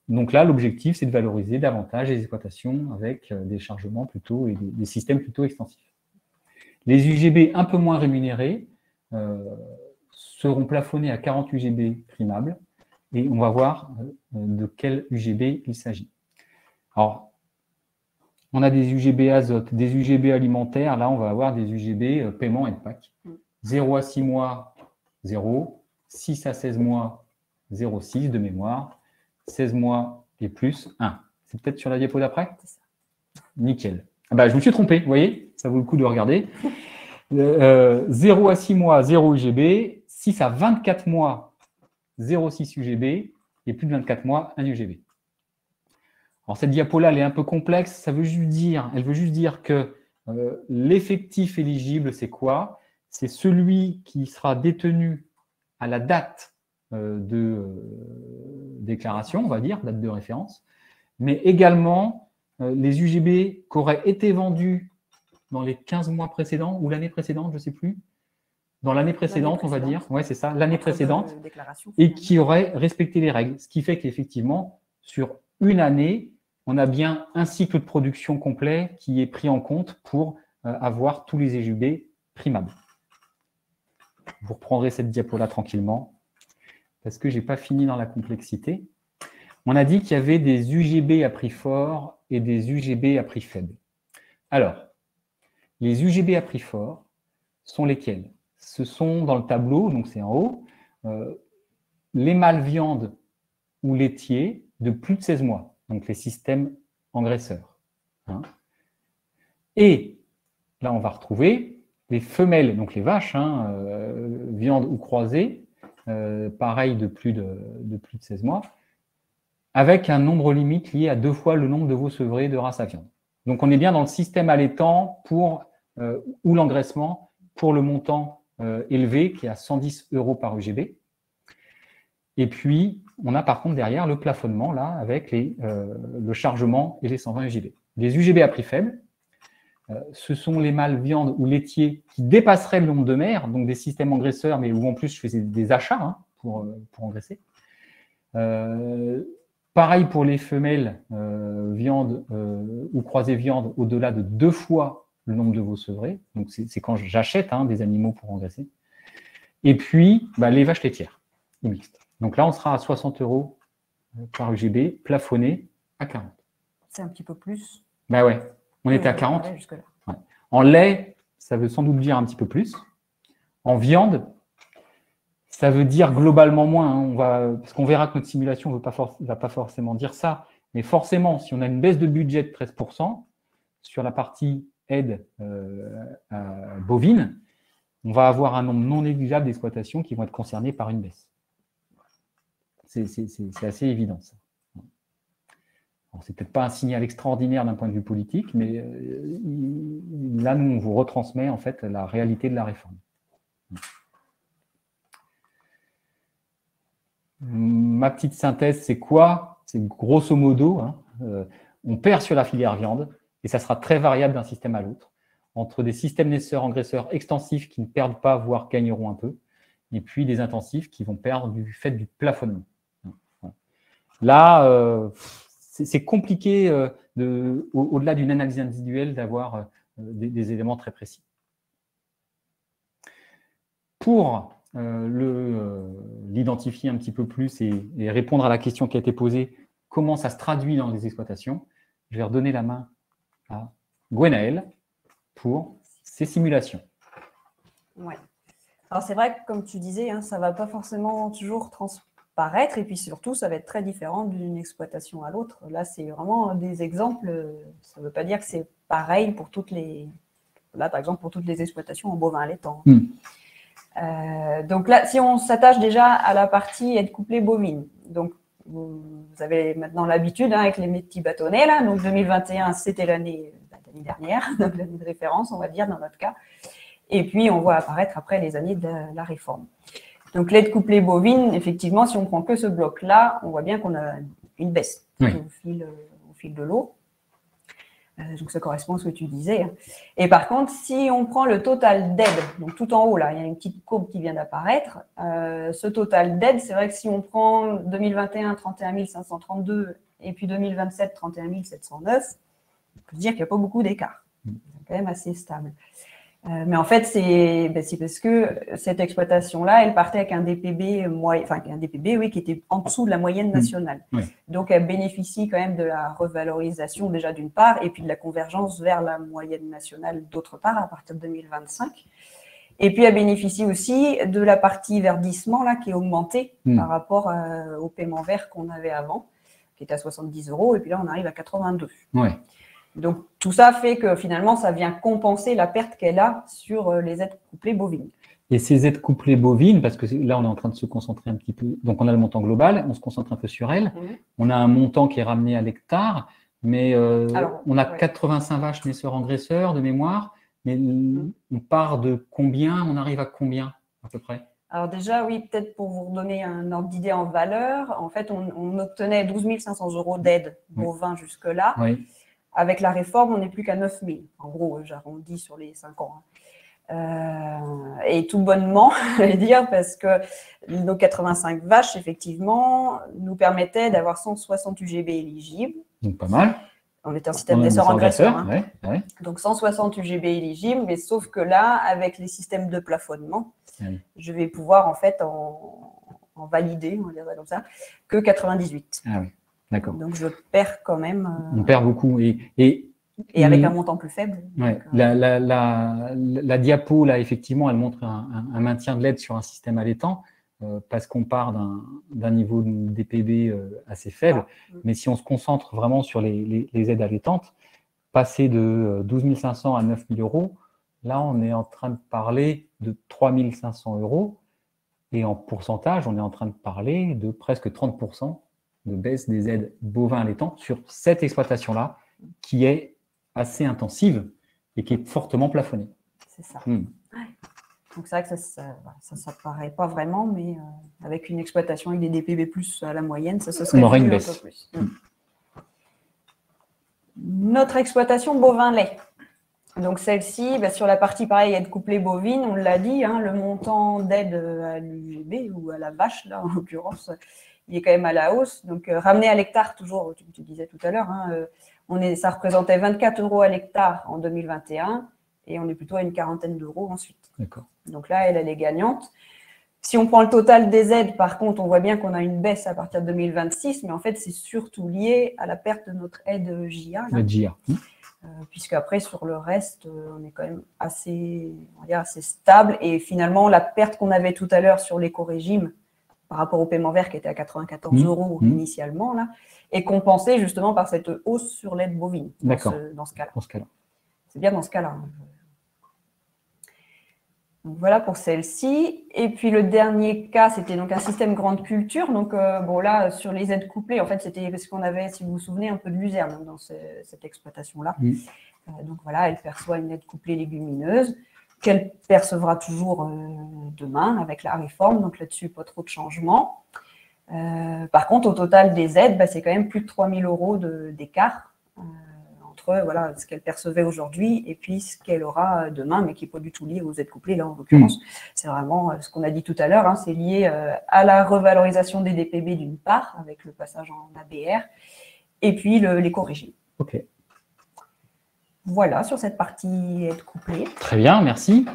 Donc là, l'objectif, c'est de valoriser davantage les exploitations avec des chargements plutôt et des systèmes plutôt extensifs. Les UGB un peu moins rémunérés seront plafonnés à 40 UGB primables et on va voir de quel UGB il s'agit. Alors, on a des UGB azote, des UGB alimentaires. Là, on va avoir des UGB paiement et de PAC. 0 à 6 mois, 0. 6 à 16 mois, 0,6 de mémoire. 16 mois et plus, 1. C'est peut-être sur la diapo d'après? Nickel. Ah bah, je me suis trompé, vous voyez? Ça vaut le coup de regarder. 0 à 6 mois, 0 UGB. 6 à 24 mois, 0,6 UGB. Et plus de 24 mois, 1 UGB. Alors, cette diapo-là, elle est un peu complexe. Ça veut juste dire, elle veut juste dire que l'effectif éligible, c'est quoi? C'est celui qui sera détenu à la date de déclaration, on va dire, date de référence, mais également les UGB qui auraient été vendus dans les 15 mois précédents ou l'année précédente, je ne sais plus. Dans l'année précédente, on va dire. Oui, c'est ça, l'année précédente, et qui auraient respecté les règles. Ce qui fait qu'effectivement, sur une année, on a bien un cycle de production complet qui est pris en compte pour avoir tous les UGB primables. Vous reprendrez cette diapo-là tranquillement, parce que je n'ai pas fini dans la complexité. On a dit qu'il y avait des UGB à prix fort et des UGB à prix faible. Alors, les UGB à prix fort sont lesquels? Ce sont dans le tableau, donc c'est en haut, les mâles viande ou laitiers de plus de 16 mois, donc les systèmes engraisseurs. Et là, on va retrouver les femelles, donc les vaches, viande ou croisée, pareil de plus de 16 mois, avec un nombre limite lié à 2 fois le nombre de veaux sevrés de race à viande. Donc on est bien dans le système allaitant pour, ou l'engraissement pour le montant élevé qui est à 110 € par UGB. Et puis, on a par contre derrière le plafonnement là avec le chargement et les 120 UGB. Les UGB à prix faible, ce sont les mâles viande ou laitiers qui dépasseraient le nombre de mères, donc des systèmes engraisseurs, mais où en plus je faisais des achats pour engraisser. Pareil pour les femelles viande ou croisées viande au-delà de 2 fois le nombre de veaux sevrés. Donc c'est quand j'achète des animaux pour engraisser. Et puis les vaches laitières ou mixtes. Donc là on sera à 60 € par UGB, plafonné à 40. C'est un petit peu plus. Ben ouais. On était à 40. Ouais. En lait, ça veut sans doute dire un petit peu plus. En viande, ça veut dire globalement moins. Parce qu'on verra que notre simulation ne va pas forcément dire ça. Mais forcément, si on a une baisse de budget de 13% sur la partie aide bovine, on va avoir un nombre non négligeable d'exploitations qui vont être concernées par une baisse. C'est assez évident, ça. Ce n'est peut-être pas un signal extraordinaire d'un point de vue politique, mais là, nous, on vous retransmet en fait la réalité de la réforme. Ma petite synthèse, c'est quoi? C'est grosso modo, on perd sur la filière viande, et ça sera très variable d'un système à l'autre, entre des systèmes naisseurs-engraisseurs extensifs qui ne perdent pas, voire gagneront un peu, et puis des intensifs qui vont perdre du fait du plafonnement. Là, c'est compliqué au-delà d'une analyse individuelle d'avoir des éléments très précis. Pour l'identifier un petit peu plus et répondre à la question qui a été posée, comment ça se traduit dans les exploitations, je vais redonner la main à Gwenaëlle pour ces simulations. Ouais. Alors c'est vrai que comme tu disais, hein, ça ne va pas forcément toujours transparaître et puis surtout ça va être très différent d'une exploitation à l'autre. Là c'est vraiment des exemples, ça ne veut pas dire que c'est pareil pour toutes les, là par exemple pour toutes les exploitations en bovin allaitant. Donc là si on s'attache déjà à la partie aide couplée bovine, donc vous avez maintenant l'habitude hein, avec les petits bâtonnets là, donc 2021 c'était l'année dernière, donc l'année de référence on va dire dans notre cas. Et puis, on voit apparaître après les années de la réforme. Donc, l'aide couplée bovine, effectivement, si on ne prend que ce bloc-là, on voit bien qu'on a une baisse au fil de l'eau. Donc, ça correspond à ce que tu disais. Et par contre, si on prend le total d'aide, donc tout en haut, là, il y a une petite courbe qui vient d'apparaître. Ce total d'aide, c'est vrai que si on prend 2021, 31 532 et puis 2027, 31 709, on peut se dire qu'il n'y a pas beaucoup d'écart. C'est quand même assez stable. Mais en fait, c'est parce que cette exploitation-là, elle partait avec un DPB, qui était en dessous de la moyenne nationale. Donc, elle bénéficie quand même de la revalorisation déjà d'une part, et puis de la convergence vers la moyenne nationale d'autre part à partir de 2025. Et puis, elle bénéficie aussi de la partie verdissement là, qui est augmentée par rapport au paiement vert qu'on avait avant, qui était à 70 €, et puis là, on arrive à 82. Donc, tout ça fait que finalement, ça vient compenser la perte qu'elle a sur les aides couplées bovines. Et ces aides couplées bovines, parce que là, on est en train de se concentrer un petit peu. Donc, on a le montant global, on se concentre un peu sur elle. On a un montant qui est ramené à l'hectare, mais on a 85 vaches naisseurs-engraisseurs de mémoire. Mais on part de combien? On arrive à combien à peu près? Alors déjà, oui, peut-être pour vous donner un ordre d'idée en valeur, en fait, on obtenait 12 500 € d'aide bovin jusque-là. Avec la réforme, on n'est plus qu'à 9 000. En gros, j'arrondis sur les 5 ans. Et tout bonnement, je vais dire, parce que nos 85 vaches, effectivement, nous permettaient d'avoir 160 UGB éligibles. Donc, pas mal. On était un système naisseur-engraisseur. Donc, 160 UGB éligibles, mais sauf que là, avec les systèmes de plafonnement, je vais pouvoir, en fait, en valider, on va dire ça comme ça, que 98. Ah oui. D'accord. Donc, je perds quand même. On perd beaucoup. Et avec un montant plus faible. Donc, la diapo, là, effectivement, elle montre un maintien de l'aide sur un système allaitant parce qu'on part d'un niveau de DPB assez faible. Mais si on se concentre vraiment sur les aides allaitantes, passer de 12 500 à 9 000 €, là, on est en train de parler de 3 500 €. Et en pourcentage, on est en train de parler de presque 30% de baisse des aides bovins allaitants sur cette exploitation-là, qui est assez intensive et qui est fortement plafonnée. C'est ça. Donc c'est vrai que ça ne paraît pas vraiment, mais avec une exploitation avec des DPB plus à la moyenne, ça se serait on aurait une vu baisse. Un peu plus. Notre exploitation bovin-lait. Donc celle-ci, sur la partie pareil, aide couplée bovine, on l'a dit, hein, le montant d'aide à l'UGB ou à la vache, là en l'occurrence, il est quand même à la hausse. Donc, ramené à l'hectare, toujours, tu disais tout à l'heure, hein, ça représentait 24 € à l'hectare en 2021 et on est plutôt à une quarantaine d'euros ensuite. D'accord. Donc là, elle est gagnante. Si on prend le total des aides, par contre, on voit bien qu'on a une baisse à partir de 2026, mais en fait, c'est surtout lié à la perte de notre aide JA. La JA. Puisqu'après, sur le reste, on est quand même assez stable. Et finalement, la perte qu'on avait tout à l'heure sur l'éco-régime, par rapport au paiement vert qui était à 94 € initialement, là, est compensé justement par cette hausse sur l'aide bovine dans ce cas-là. C'est bien dans ce cas-là. Donc voilà pour celle-ci. Et puis le dernier cas, c'était donc un système grande culture. Donc là, sur les aides couplées, en fait, c'était parce qu'on avait, si vous vous souvenez, un peu de luzerne dans cette exploitation-là. Donc voilà, elle perçoit une aide couplée légumineuse qu'elle percevra toujours demain avec la réforme. Donc là-dessus, pas trop de changements. Par contre, au total des aides, c'est quand même plus de 3 000 € d'écart entre ce qu'elle percevait aujourd'hui et puis ce qu'elle aura demain, mais qui n'est pas du tout lié aux aides couplées, là en l'occurrence. C'est vraiment ce qu'on a dit tout à l'heure, hein, c'est lié à la revalorisation des DPB d'une part, avec le passage en ABR, et puis l'éco-régime. OK. Voilà sur cette partie aide couplée. Très bien, merci.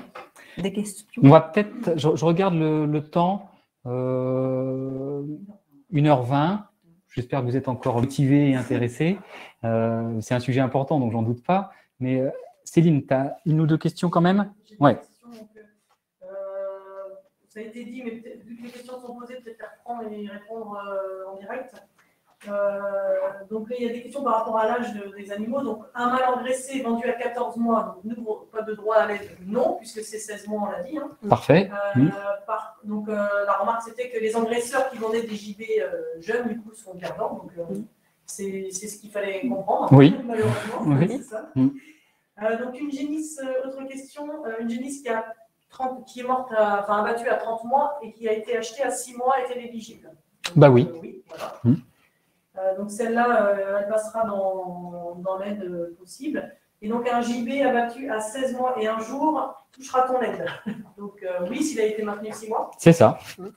Des questions? On va peut-être, je regarde le temps, 1h20. J'espère que vous êtes encore motivés et intéressés. C'est un sujet important, donc j'en doute pas. Mais Céline, tu as une ou deux questions quand même? Ouais. Ça a été dit, mais vu que les questions sont posées, peut-être les reprendre et y répondre en direct. Donc là, il y a des questions par rapport à l'âge des animaux. Donc, un mâle engraissé vendu à 14 mois, donc nous, pas de droit à l'aide, non, puisque c'est 16 mois, on l'a dit. Hein. Parfait. Donc, la remarque, c'était que les engraisseurs qui vendaient des JB jeunes, du coup, sont gardants. Donc, c'est ce qu'il fallait comprendre, oui. Malheureusement. Oui. C'est ça. Donc, une génisse, autre question, une génisse qui est morte, abattue à 30 mois et qui a été achetée à 6 mois est-elle éligible? Bah oui. Oui, voilà. Donc celle-là, elle passera dans l'aide possible. Et donc un JB abattu à 16 mois et un jour touchera ton aide. Donc oui, s'il a été maintenu 6 mois. C'est ça. Voilà.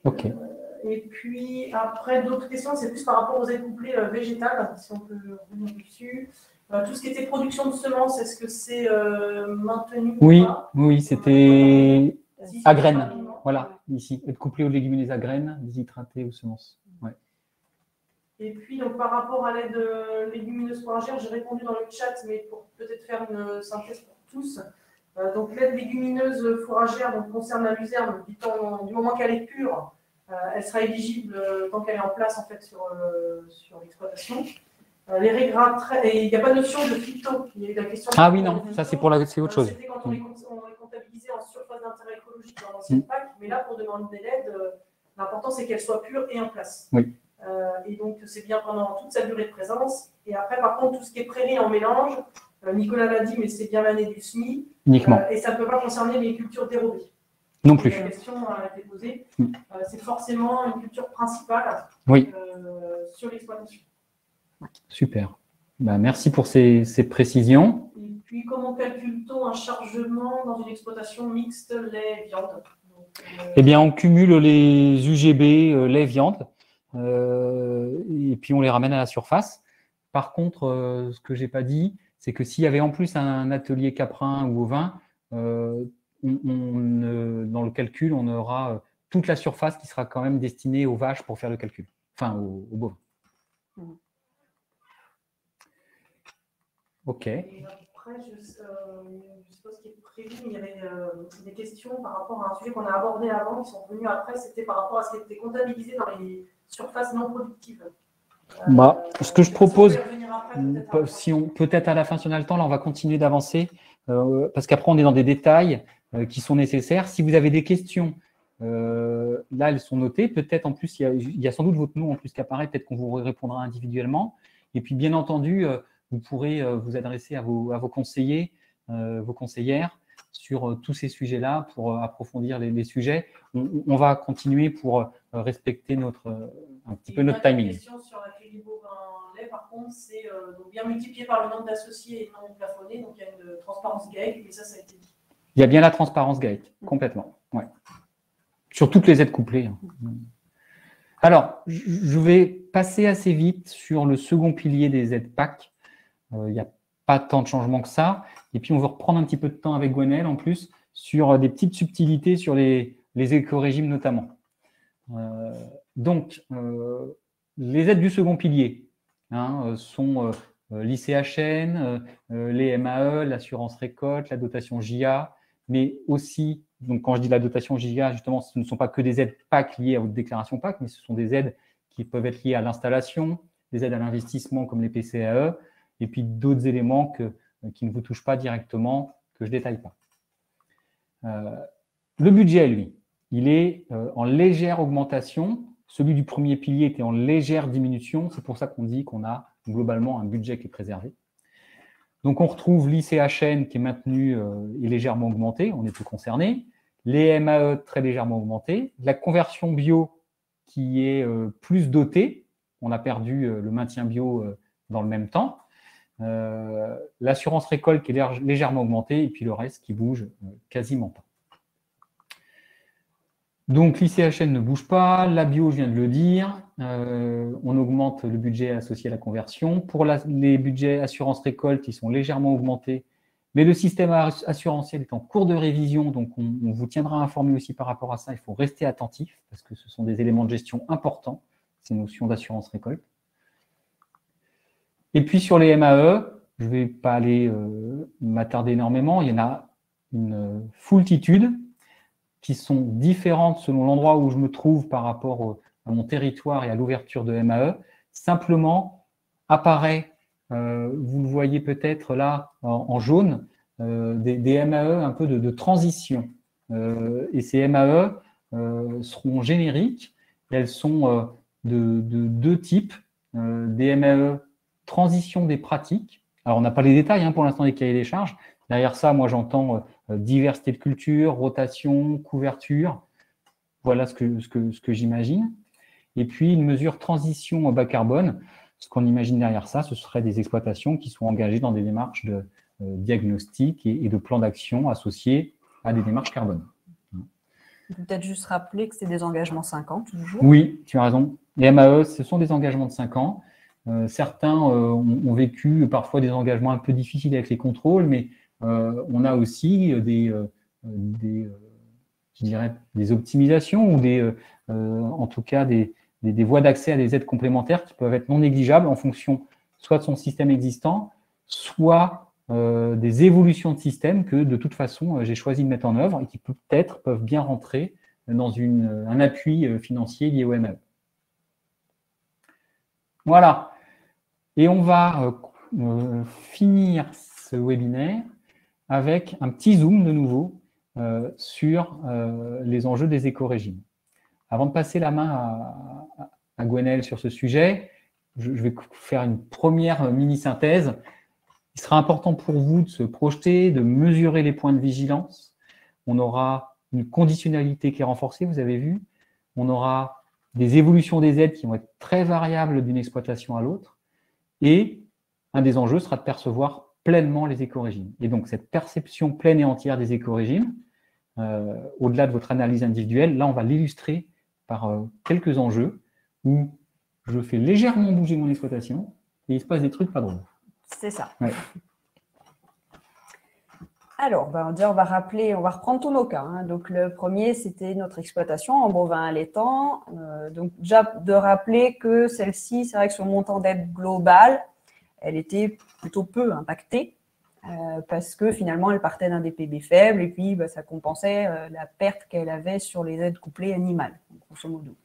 OK. Et puis après, d'autres questions, c'est plus par rapport aux aides couplées végétales, si on peut revenir dessus. Tout ce qui était production de semences, est-ce que c'est maintenu? Oui, oui, c'était à graines. Rapidement. Voilà, ici, être couplé aux légumineuses à graines, déshydraté aux semences. Ouais. Et puis, donc, par rapport à l'aide légumineuse fourragère, j'ai répondu dans le chat, mais pour peut-être faire une synthèse pour tous. Donc, l'aide légumineuse fourragère donc, concerne la luzerne. Du moment qu'elle est pure, elle sera éligible tant qu'elle est en place en fait, sur l'exploitation. Les régras, il n'y a pas de notion de phyto. Il y a eu la question. Ah oui, non, ça c'est autre chose. C'était quand on les comptabilisait en surface d'intérêt écologique dans l'ancienne PAC, mais là, pour demander l'aide, l'important c'est qu'elle soit pure et en place. Oui. Et donc, c'est bien pendant toute sa durée de présence. Et après, par contre, tout ce qui est prairie en mélange, Nicolas l'a dit, mais c'est bien l'année du SMI. Uniquement. Et ça ne peut pas concerner les cultures dérobées. Non plus. La question a été posée. C'est forcément une culture principale sur l'exploitation. Super. Ben, merci pour ces précisions. Et puis, comment calcule-t-on un chargement dans une exploitation mixte lait-viande? Eh bien, on cumule les UGB lait-viande et puis on les ramène à la surface. Par contre, ce que je n'ai pas dit, c'est que s'il y avait en plus un atelier caprin ou ovin, dans le calcul, on aura toute la surface qui sera quand même destinée aux vaches pour faire le calcul, enfin aux bovins. OK. Et après, je ne sais pas ce qui est prévu, mais il y avait des questions par rapport à un sujet qu'on a abordé avant, qui sont venus après, c'était par rapport à ce qui était comptabilisé dans les surfaces non productives. Ce que je propose, peut-être à la fin, si on a le temps, là on va continuer d'avancer, parce qu'après on est dans des détails qui sont nécessaires. Si vous avez des questions, là elles sont notées, peut-être en plus, il y a sans doute votre nom en plus qui apparaît, peut-être qu'on vous répondra individuellement. Et puis bien entendu, vous pourrez vous adresser à vos conseillers, vos conseillères sur tous ces sujets-là pour approfondir les sujets. On va continuer pour respecter un petit peu notre timing. La question sur la clé du bovin lait, par contre, c'est bien multiplié par le nombre d'associés et non plafonné. Donc, il y a une transparence GAEC, mais ça a été dit. Il y a bien la transparence GAEC, complètement. Ouais. Sur toutes les aides couplées. Alors, je vais passer assez vite sur le second pilier des aides PAC. Il n'y a pas tant de changements que ça. Et puis, on va reprendre un petit peu de temps avec Gwenaëlle en plus sur des petites subtilités sur les éco-régimes notamment. Donc, les aides du second pilier sont l'ICHN, les MAE, l'assurance récolte, la dotation JA, mais aussi, donc quand je dis la dotation JA, justement, ce ne sont pas que des aides PAC liées à votre déclaration PAC, mais ce sont des aides qui peuvent être liées à l'installation, des aides à l'investissement comme les PCAE, et puis d'autres éléments qui ne vous touchent pas directement, que je ne détaille pas. Le budget, lui, il est en légère augmentation. Celui du premier pilier était en légère diminution. C'est pour ça qu'on dit qu'on a globalement un budget qui est préservé. Donc, on retrouve l'ICHN qui est maintenu et légèrement augmenté. On est tout concerné. Les MAE très légèrement augmentés. La conversion bio qui est plus dotée. On a perdu le maintien bio dans le même temps. L'assurance récolte qui est légèrement augmentée et puis le reste qui bouge quasiment pas. Donc, l'ICHN ne bouge pas, la bio, je viens de le dire, on augmente le budget associé à la conversion. Pour les budgets assurance récolte, ils sont légèrement augmentés, mais le système assurantiel est en cours de révision, donc on vous tiendra informé aussi par rapport à ça. Il faut rester attentif, parce que ce sont des éléments de gestion importants, ces notions d'assurance récolte. Et puis, sur les MAE, je ne vais pas aller m'attarder énormément, il y en a une foultitude qui sont différentes selon l'endroit où je me trouve par rapport à mon territoire et à l'ouverture de MAE. Simplement, apparaît, vous le voyez peut-être là en jaune, des MAE un peu de transition. Et ces MAE seront génériques. Elles sont de deux types. Des MAE transition des pratiques. Alors, on n'a pas les détails pour l'instant des cahiers des charges. Derrière ça, moi, j'entends diversité de culture, rotation, couverture. Voilà ce que j'imagine. Et puis, une mesure transition bas carbone. Ce qu'on imagine derrière ça, ce serait des exploitations qui sont engagées dans des démarches de diagnostic et de plans d'action associés à des démarches carbone. Peut-être juste rappeler que c'est des engagements 5 ans, toujours. Oui, tu as raison. Les MAE, ce sont des engagements de 5 ans. Certains ont vécu parfois des engagements un peu difficiles avec les contrôles, mais on a aussi je dirais, des optimisations ou en tout cas des voies d'accès à des aides complémentaires qui peuvent être non négligeables en fonction soit de son système existant, soit des évolutions de système que de toute façon j'ai choisi de mettre en œuvre et qui peut-être peuvent bien rentrer dans un appui financier lié au MAE. Voilà. Et on va finir ce webinaire avec un petit zoom de nouveau sur les enjeux des éco-régimes. Avant de passer la main à Gwenaëlle sur ce sujet, je vais faire une première mini-synthèse. Il sera important pour vous de se projeter, de mesurer les points de vigilance. On aura une conditionnalité qui est renforcée, vous avez vu. On aura des évolutions des aides qui vont être très variables d'une exploitation à l'autre. Et un des enjeux sera de percevoir pleinement les éco-régimes. Et donc, cette perception pleine et entière des éco-régimes, au-delà de votre analyse individuelle, là, on va l'illustrer par quelques enjeux où je fais légèrement bouger mon exploitation et il se passe des trucs pas drôles. C'est ça. Ouais. Alors, on va reprendre tous nos cas. Donc, le premier, c'était notre exploitation en bovin allaitant. Donc, déjà, de rappeler que celle-ci, c'est vrai que sur le montant d'aide globale, elle était plutôt peu impactée parce que finalement, elle partait d'un DPB faible et puis ça compensait la perte qu'elle avait sur les aides couplées animales, grosso modo.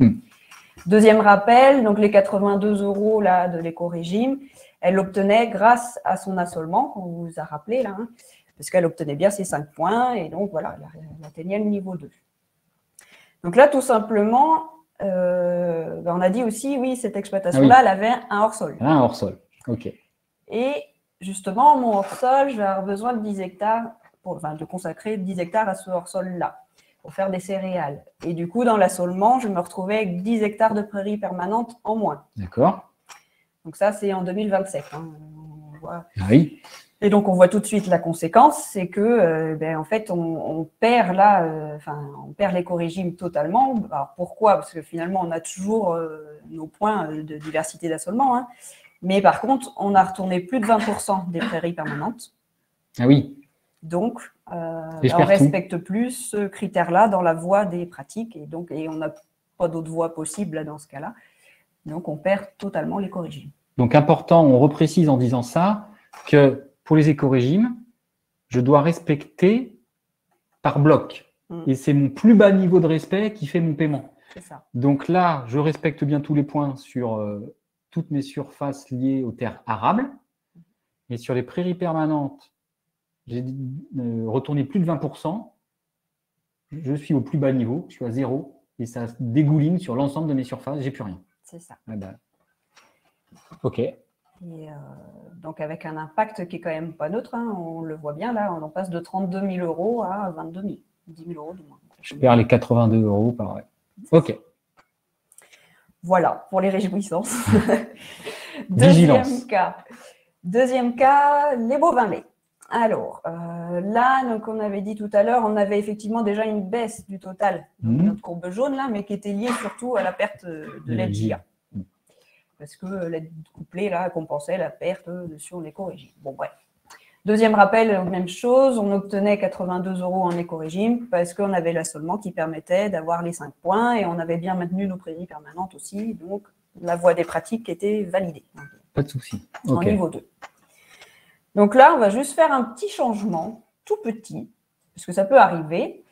Deuxième rappel, donc les 82 € là, de l'éco-régime, elle l'obtenait grâce à son assolement, qu'on vous a rappelé là, parce qu'elle obtenait bien ses 5 points, et donc voilà, elle atteignait le niveau 2. Donc là, tout simplement, on a dit aussi, oui, cette exploitation-là, elle avait un hors-sol. Un hors-sol, ok. Et justement, mon hors-sol, je vais avoir besoin de 10 hectares, de consacrer 10 hectares à ce hors-sol-là, pour faire des céréales. Et du coup, dans l'assolement, je me retrouvais avec 10 hectares de prairies permanentes en moins. D'accord. Donc ça, c'est en 2027. On voit. Oui. Et donc, on voit tout de suite la conséquence, c'est que, en fait, on perd là, on perd l'éco-régime totalement. Alors, pourquoi? Parce que finalement, on a toujours nos points de diversité d'assolement. Mais par contre, on a retourné plus de 20% des prairies permanentes. Ah oui. Donc, on ne respecte plus ce critère-là dans la voie des pratiques. Et on n'a pas d'autre voie possible là, dans ce cas-là. Donc, on perd totalement l'éco-régime. Donc, important, on reprécise en disant ça, que pour les éco-régimes, je dois respecter par bloc. Et c'est mon plus bas niveau de respect qui fait mon paiement. C'est ça. Donc là, je respecte bien tous les points sur toutes mes surfaces liées aux terres arables. Et sur les prairies permanentes, j'ai retourné plus de 20%. Je suis au plus bas niveau, je suis à 0. Et ça dégouline sur l'ensemble de mes surfaces, j'ai plus rien. C'est ça. Ah ben. Ok. Et donc, avec un impact qui est quand même pas neutre, on le voit bien là, on en passe de 32 000 € à 22 000, 10 000 € de moins. Je perds les 82 € par an. Ok. Voilà, pour les réjouissances. Vigilance. Deuxième cas, les bovins laits. Alors, là, donc, on avait dit tout à l'heure, on avait effectivement déjà une baisse du total de notre courbe jaune, là, mais qui était liée surtout à la perte de l'aide JA. Parce que l'aide couplée, là, compensait la perte sur l'éco-régime. Bon, bref. Deuxième rappel, même chose, on obtenait 82 € en éco-régime parce qu'on avait l'assolement qui permettait d'avoir les 5 points et on avait bien maintenu nos prairies permanentes aussi, donc la voie des pratiques était validée. Pas de souci. En niveau 2. Donc là, on va juste faire un petit changement, tout petit, parce que ça peut arriver.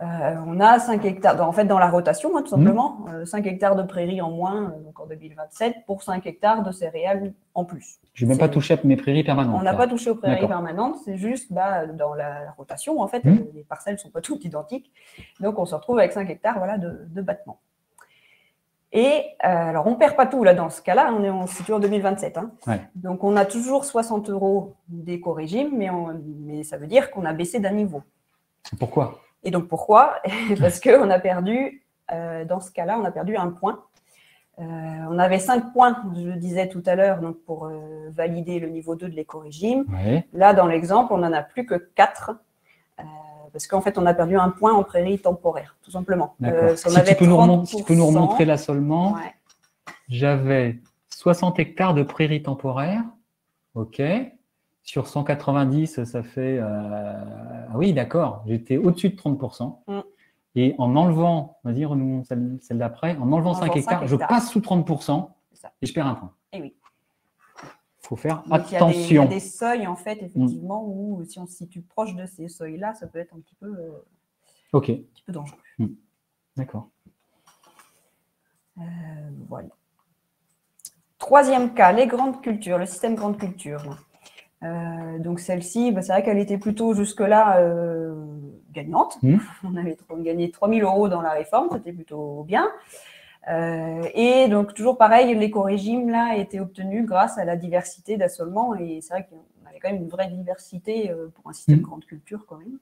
On a 5 hectares, en fait dans la rotation, hein, tout simplement, 5 hectares de prairies en moins donc en 2027 pour 5 hectares de céréales en plus. Je n'ai même pas touché à mes prairies permanentes. On n'a pas touché aux prairies permanentes, c'est juste dans la rotation, en fait, les parcelles ne sont pas toutes identiques. Donc on se retrouve avec 5 hectares voilà, de battements. Et alors, on ne perd pas tout là dans ce cas-là, on se situe en 2027. Hein. Ouais. Donc, on a toujours 60 € d'éco-régime, mais ça veut dire qu'on a baissé d'un niveau. Pourquoi? Et donc, pourquoi? Parce qu'on a perdu, dans ce cas-là, on a perdu un point. On avait 5 points, je le disais tout à l'heure, donc pour valider le niveau 2 de l'éco-régime. Ouais. Là, dans l'exemple, on n'en a plus que 4. Parce qu'en fait, on a perdu un point en prairie temporaire, tout simplement. Si tu peux nous remontrer l'assolement, j'avais 60 hectares de prairie temporaire. OK. Sur 190, ça fait… oui, d'accord. J'étais au-dessus de 30%. Et en enlevant, on va dire celle d'après, en enlevant 5 hectares, je passe sous 30% et je perds un point. Et oui. Il faut faire donc, attention. Il y a des seuils, en fait, effectivement, où si on se situe proche de ces seuils-là, ça peut être un petit peu, un petit peu dangereux. D'accord. Voilà. Troisième cas, les grandes cultures, le système grande culture. Donc, celle-ci, c'est vrai qu'elle était plutôt jusque-là gagnante. On avait gagné 3 000 € dans la réforme, c'était plutôt bien. Et donc, toujours pareil, l'éco-régime là a été obtenu grâce à la diversité d'assolements. Et c'est vrai qu'on avait quand même une vraie diversité pour un système grande culture quand même.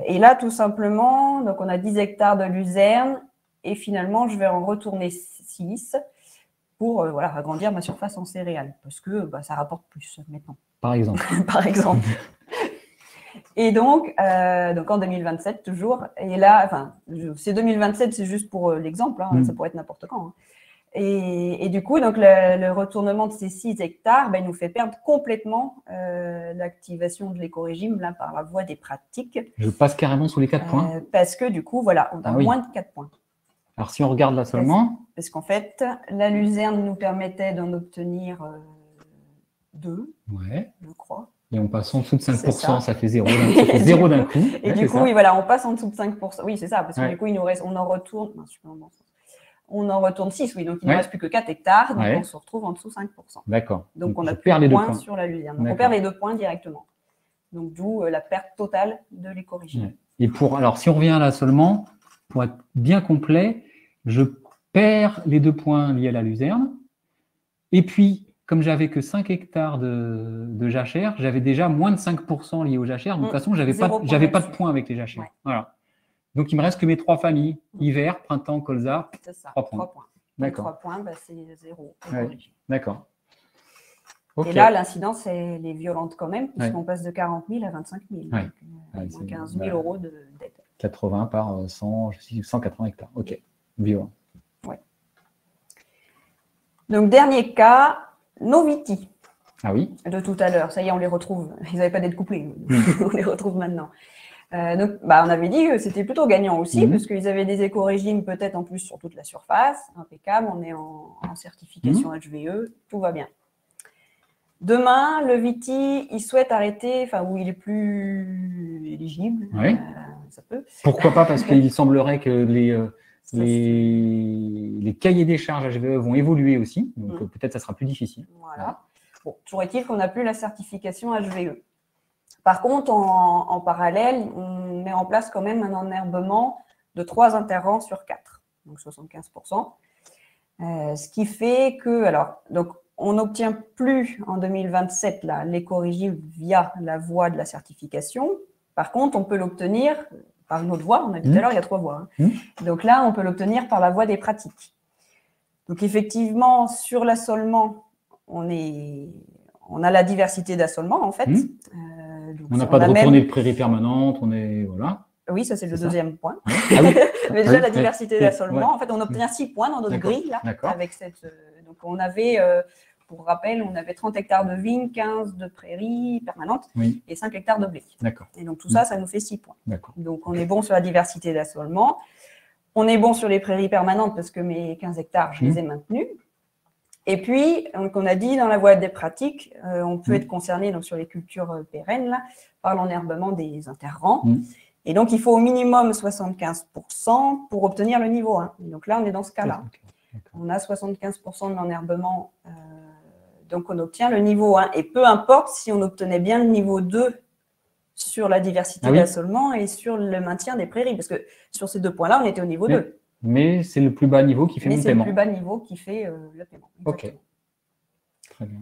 Et là, tout simplement, donc on a 10 hectares de luzerne et finalement, je vais en retourner 6 pour voilà, agrandir ma surface en céréales parce que ça rapporte plus maintenant. Par exemple. Par exemple. Et donc en 2027 toujours, et là, enfin, c'est 2027, c'est juste pour l'exemple, hein, ça pourrait être n'importe quand. Hein. Et du coup, donc le retournement de ces 6 hectares il nous fait perdre complètement l'activation de l'éco-régime là, par la voie des pratiques. Je passe carrément sous les 4 points. Parce que du coup, voilà, on a moins de 4 points. Alors, si on regarde là seulement… Parce qu'en fait, la luzerne nous permettait d'en obtenir 2, je crois. Et on passe en dessous de 5%, ça fait 0 d'un coup. Et du coup, oui, voilà, on passe en dessous de 5%. Oui, c'est ça, parce que du coup, il nous reste, on en retourne 6, oui, donc il ne nous reste plus que 4 hectares, donc on se retrouve en dessous de 5%. D'accord. Donc on a plus de points sur la luzerne. Donc on perd les 2 points directement. Donc d'où la perte totale de l'éco-régime. Et alors, si on revient là seulement, pour être bien complet, je perds les 2 points liés à la luzerne. Et puis, comme j'avais que 5 hectares de jachère, j'avais déjà moins de 5% liés aux jachères. Donc, de toute façon, je n'avais pas de points avec les jachères. Voilà. Donc, il me reste que mes 3 familles, hiver, printemps, colza, 3 points. 3 points. D'accord. 3 points, c'est 0. D'accord. Et là, l'incidence, elle est violente quand même, puisqu'on passe de 40 000 à 25 000. Donc, moins 15 000 € d'aide. 80 par 180 hectares. OK. Violent. Donc, dernier cas, nos vitis. Ah oui. De tout à l'heure. Ça y est, on les retrouve. Ils n'avaient pas d'être couplés. On les retrouve maintenant. Donc, on avait dit que c'était plutôt gagnant aussi, parce qu'ils avaient des éco-régimes peut-être en plus sur toute la surface. Impeccable. On est en certification HVE. Tout va bien. Demain, le viti, il souhaite arrêter, où il est plus éligible. Oui. Ça peut. Pourquoi pas? Parce qu'il semblerait que les cahiers des charges HVE vont évoluer aussi, donc peut-être ça sera plus difficile. Voilà. Bon, toujours est-il qu'on n'a plus la certification HVE. Par contre, en parallèle, on met en place quand même un enherbement de 3 interrants sur 4, donc 75%. Ce qui fait que, on n'obtient plus en 2027 l'éco-régime via la voie de la certification. Par contre, on peut l'obtenir par une autre voie. On a dit tout à l'heure, il y a 3 voies. Donc là, on peut l'obtenir par la voie des pratiques. Donc effectivement, sur l'assolement, on est on a la diversité d'assolement, en fait. Donc, on n'a pas de retournée de prairie permanente, on est… Voilà. Oui, ça, c'est le deuxième point. Ah oui. Mais déjà, la diversité d'assolement, ouais. en fait, on obtient 6 points dans notre grille, là, avec cette… donc, on avait… pour rappel, on avait 30 hectares de vignes, 15 de prairies permanentes et 5 hectares de blé. Et donc, tout ça, ça nous fait 6 points. Donc, on est bon sur la diversité d'assolement. On est bon sur les prairies permanentes parce que mes 15 hectares, je les ai maintenus. Et puis, donc, on a dit, dans la voie des pratiques, on peut être concerné donc, sur les cultures pérennes là, par l'enherbement des interrangs. Et donc, il faut au minimum 75% pour obtenir le niveau 1. Et donc là, on est dans ce cas-là. On a 75% de l'enherbement, donc on obtient le niveau 1. Et peu importe si on obtenait bien le niveau 2 sur la diversité d'assolement et sur le maintien des prairies. Parce que sur ces 2 points-là, on était au niveau 2. Mais c'est le plus bas niveau qui fait mon paiement. Mais c'est le plus bas niveau qui fait le paiement. Exactement. Ok. Très bien.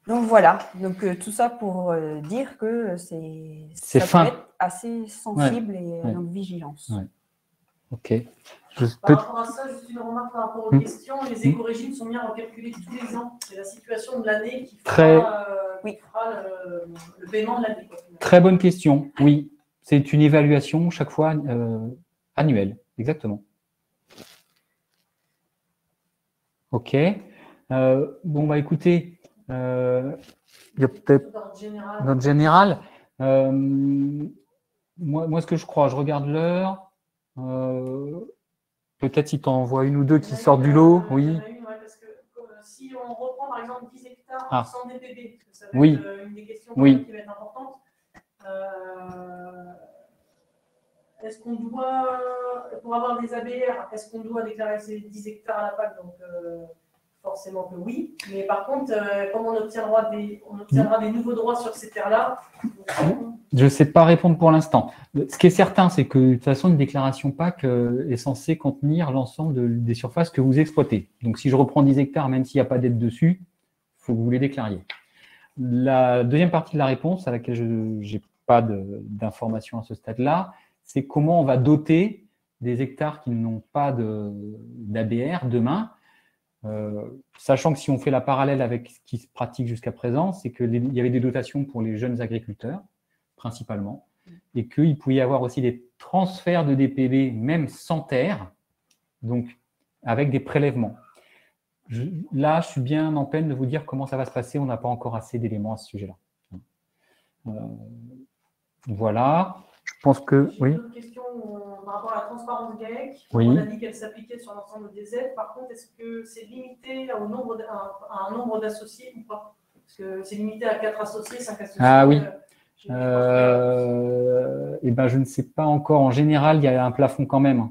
Donc voilà, donc tout ça pour dire que ça peut être assez sensible et donc vigilance. Ok. Par rapport à ça, juste une remarque par rapport aux questions. Les éco-régimes sont bien recalculés tous les ans. C'est la situation de l'année qui fera, le paiement de l'année. Très bonne question. Oui, c'est une évaluation chaque fois annuelle. Exactement. Ok. Bon, bah écoutez, il y a peut-être notre général. Moi, ce que je crois, je regarde l'heure. Peut-être si tu envoies une ou deux qui sortent du lot. Oui. Parce que si on reprend par exemple 10 hectares sans DPB, parce que ça va être une des questions qui va être importante, est-ce qu'on doit, pour avoir des ABR, est-ce qu'on doit déclarer ces 10 hectares à la PAC? Donc, forcément que oui. Mais par contre, comme on obtiendra des nouveaux droits sur ces terres-là. Je ne sais pas répondre pour l'instant. Ce qui est certain, c'est que de toute façon, une déclaration PAC est censée contenir l'ensemble des surfaces que vous exploitez. Donc, si je reprends 10 hectares, même s'il n'y a pas d'aide dessus, il faut que vous les déclariez. La deuxième partie de la réponse, à laquelle je n'ai pas d'informations à ce stade-là, c'est comment on va doter des hectares qui n'ont pas d'ABR demain. Sachant que si on fait la parallèle avec ce qui se pratique jusqu'à présent, c'est qu'il y avait des dotations pour les jeunes agriculteurs, principalement, et qu'il pouvait y avoir aussi des transferts de DPB, même sans terre, donc avec des prélèvements. Là, je suis bien en peine de vous dire comment ça va se passer, on n'a pas encore assez d'éléments à ce sujet-là. Voilà, je pense que… J'ai une autre question par rapport à la transparence GAEC. On a dit qu'elle s'appliquait sur l'ensemble des aides. Par contre, est-ce que c'est limité à un nombre d'associés ou pas? Parce que c'est limité à 4 associés, 5 associés. Ah oui. Eh ben, je ne sais pas encore. En général, il y a un plafond quand même.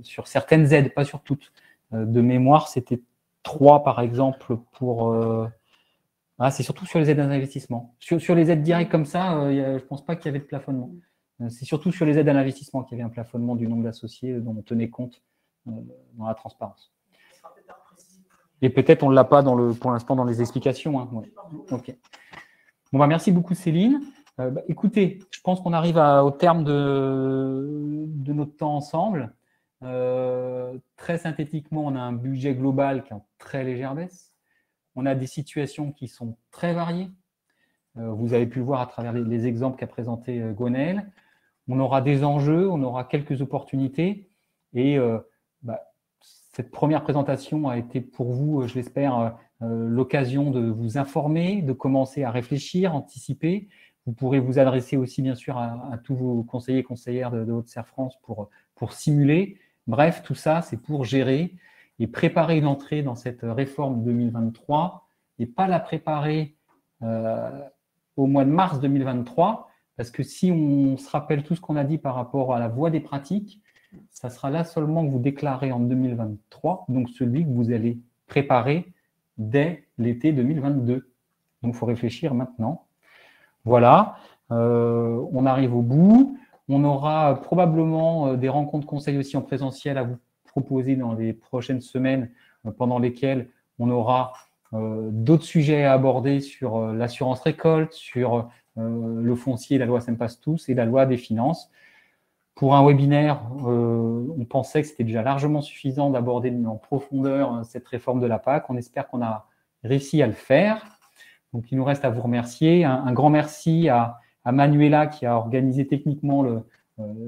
Sur certaines aides, pas sur toutes. De mémoire, c'était 3 par exemple pour… c'est surtout sur les aides d'investissement. Sur les aides directes comme ça, je ne pense pas qu'il y avait de plafonnement. C'est surtout sur les aides à l'investissement qu'il y avait un plafonnement du nombre d'associés dont on tenait compte dans la transparence. Et peut-être on ne l'a pas pour l'instant dans les explications. Okay. Bon, bah, merci beaucoup Céline. Écoutez, je pense qu'on arrive au terme de notre temps ensemble. Très synthétiquement, on a un budget global qui est en très légère baisse. On a des situations qui sont très variées. Vous avez pu le voir à travers les exemples qu'a présenté Gwenaëlle. On aura des enjeux, on aura quelques opportunités. Et cette première présentation a été pour vous, je l'espère, l'occasion de vous informer, de commencer à réfléchir, anticiper. Vous pourrez vous adresser aussi, bien sûr, à tous vos conseillers et conseillères de Hauts-de-Serre France pour simuler. Bref, tout ça, c'est pour gérer et préparer une entrée dans cette réforme 2023 et pas la préparer au mois de mars 2023, parce que si on se rappelle tout ce qu'on a dit par rapport à la voie des pratiques, ça sera là seulement que vous déclarez en 2023, donc celui que vous allez préparer dès l'été 2022. Donc, il faut réfléchir maintenant. Voilà, on arrive au bout. On aura probablement des rencontres conseils aussi en présentiel à vous proposer dans les prochaines semaines, pendant lesquelles on aura d'autres sujets à aborder sur l'assurance récolte, sur le foncier, la loi Sempastous et la loi des finances. Pour un webinaire, on pensait que c'était déjà largement suffisant d'aborder en profondeur cette réforme de la PAC. On espère qu'on a réussi à le faire. Donc, il nous reste à vous remercier. Un grand merci à Manuela qui a organisé techniquement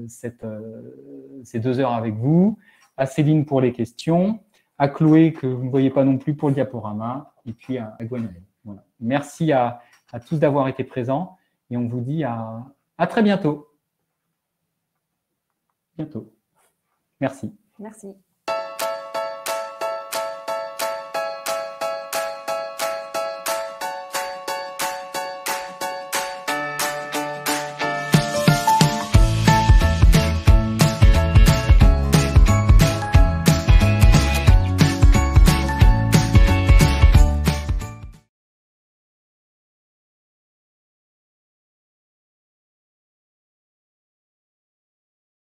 ces 2 heures avec vous, à Céline pour les questions, à Chloé que vous ne voyez pas non plus pour le diaporama, et puis à Gwendoline. Voilà. Merci à tous d'avoir été présents et on vous dit à très bientôt. Bientôt. Merci. Merci.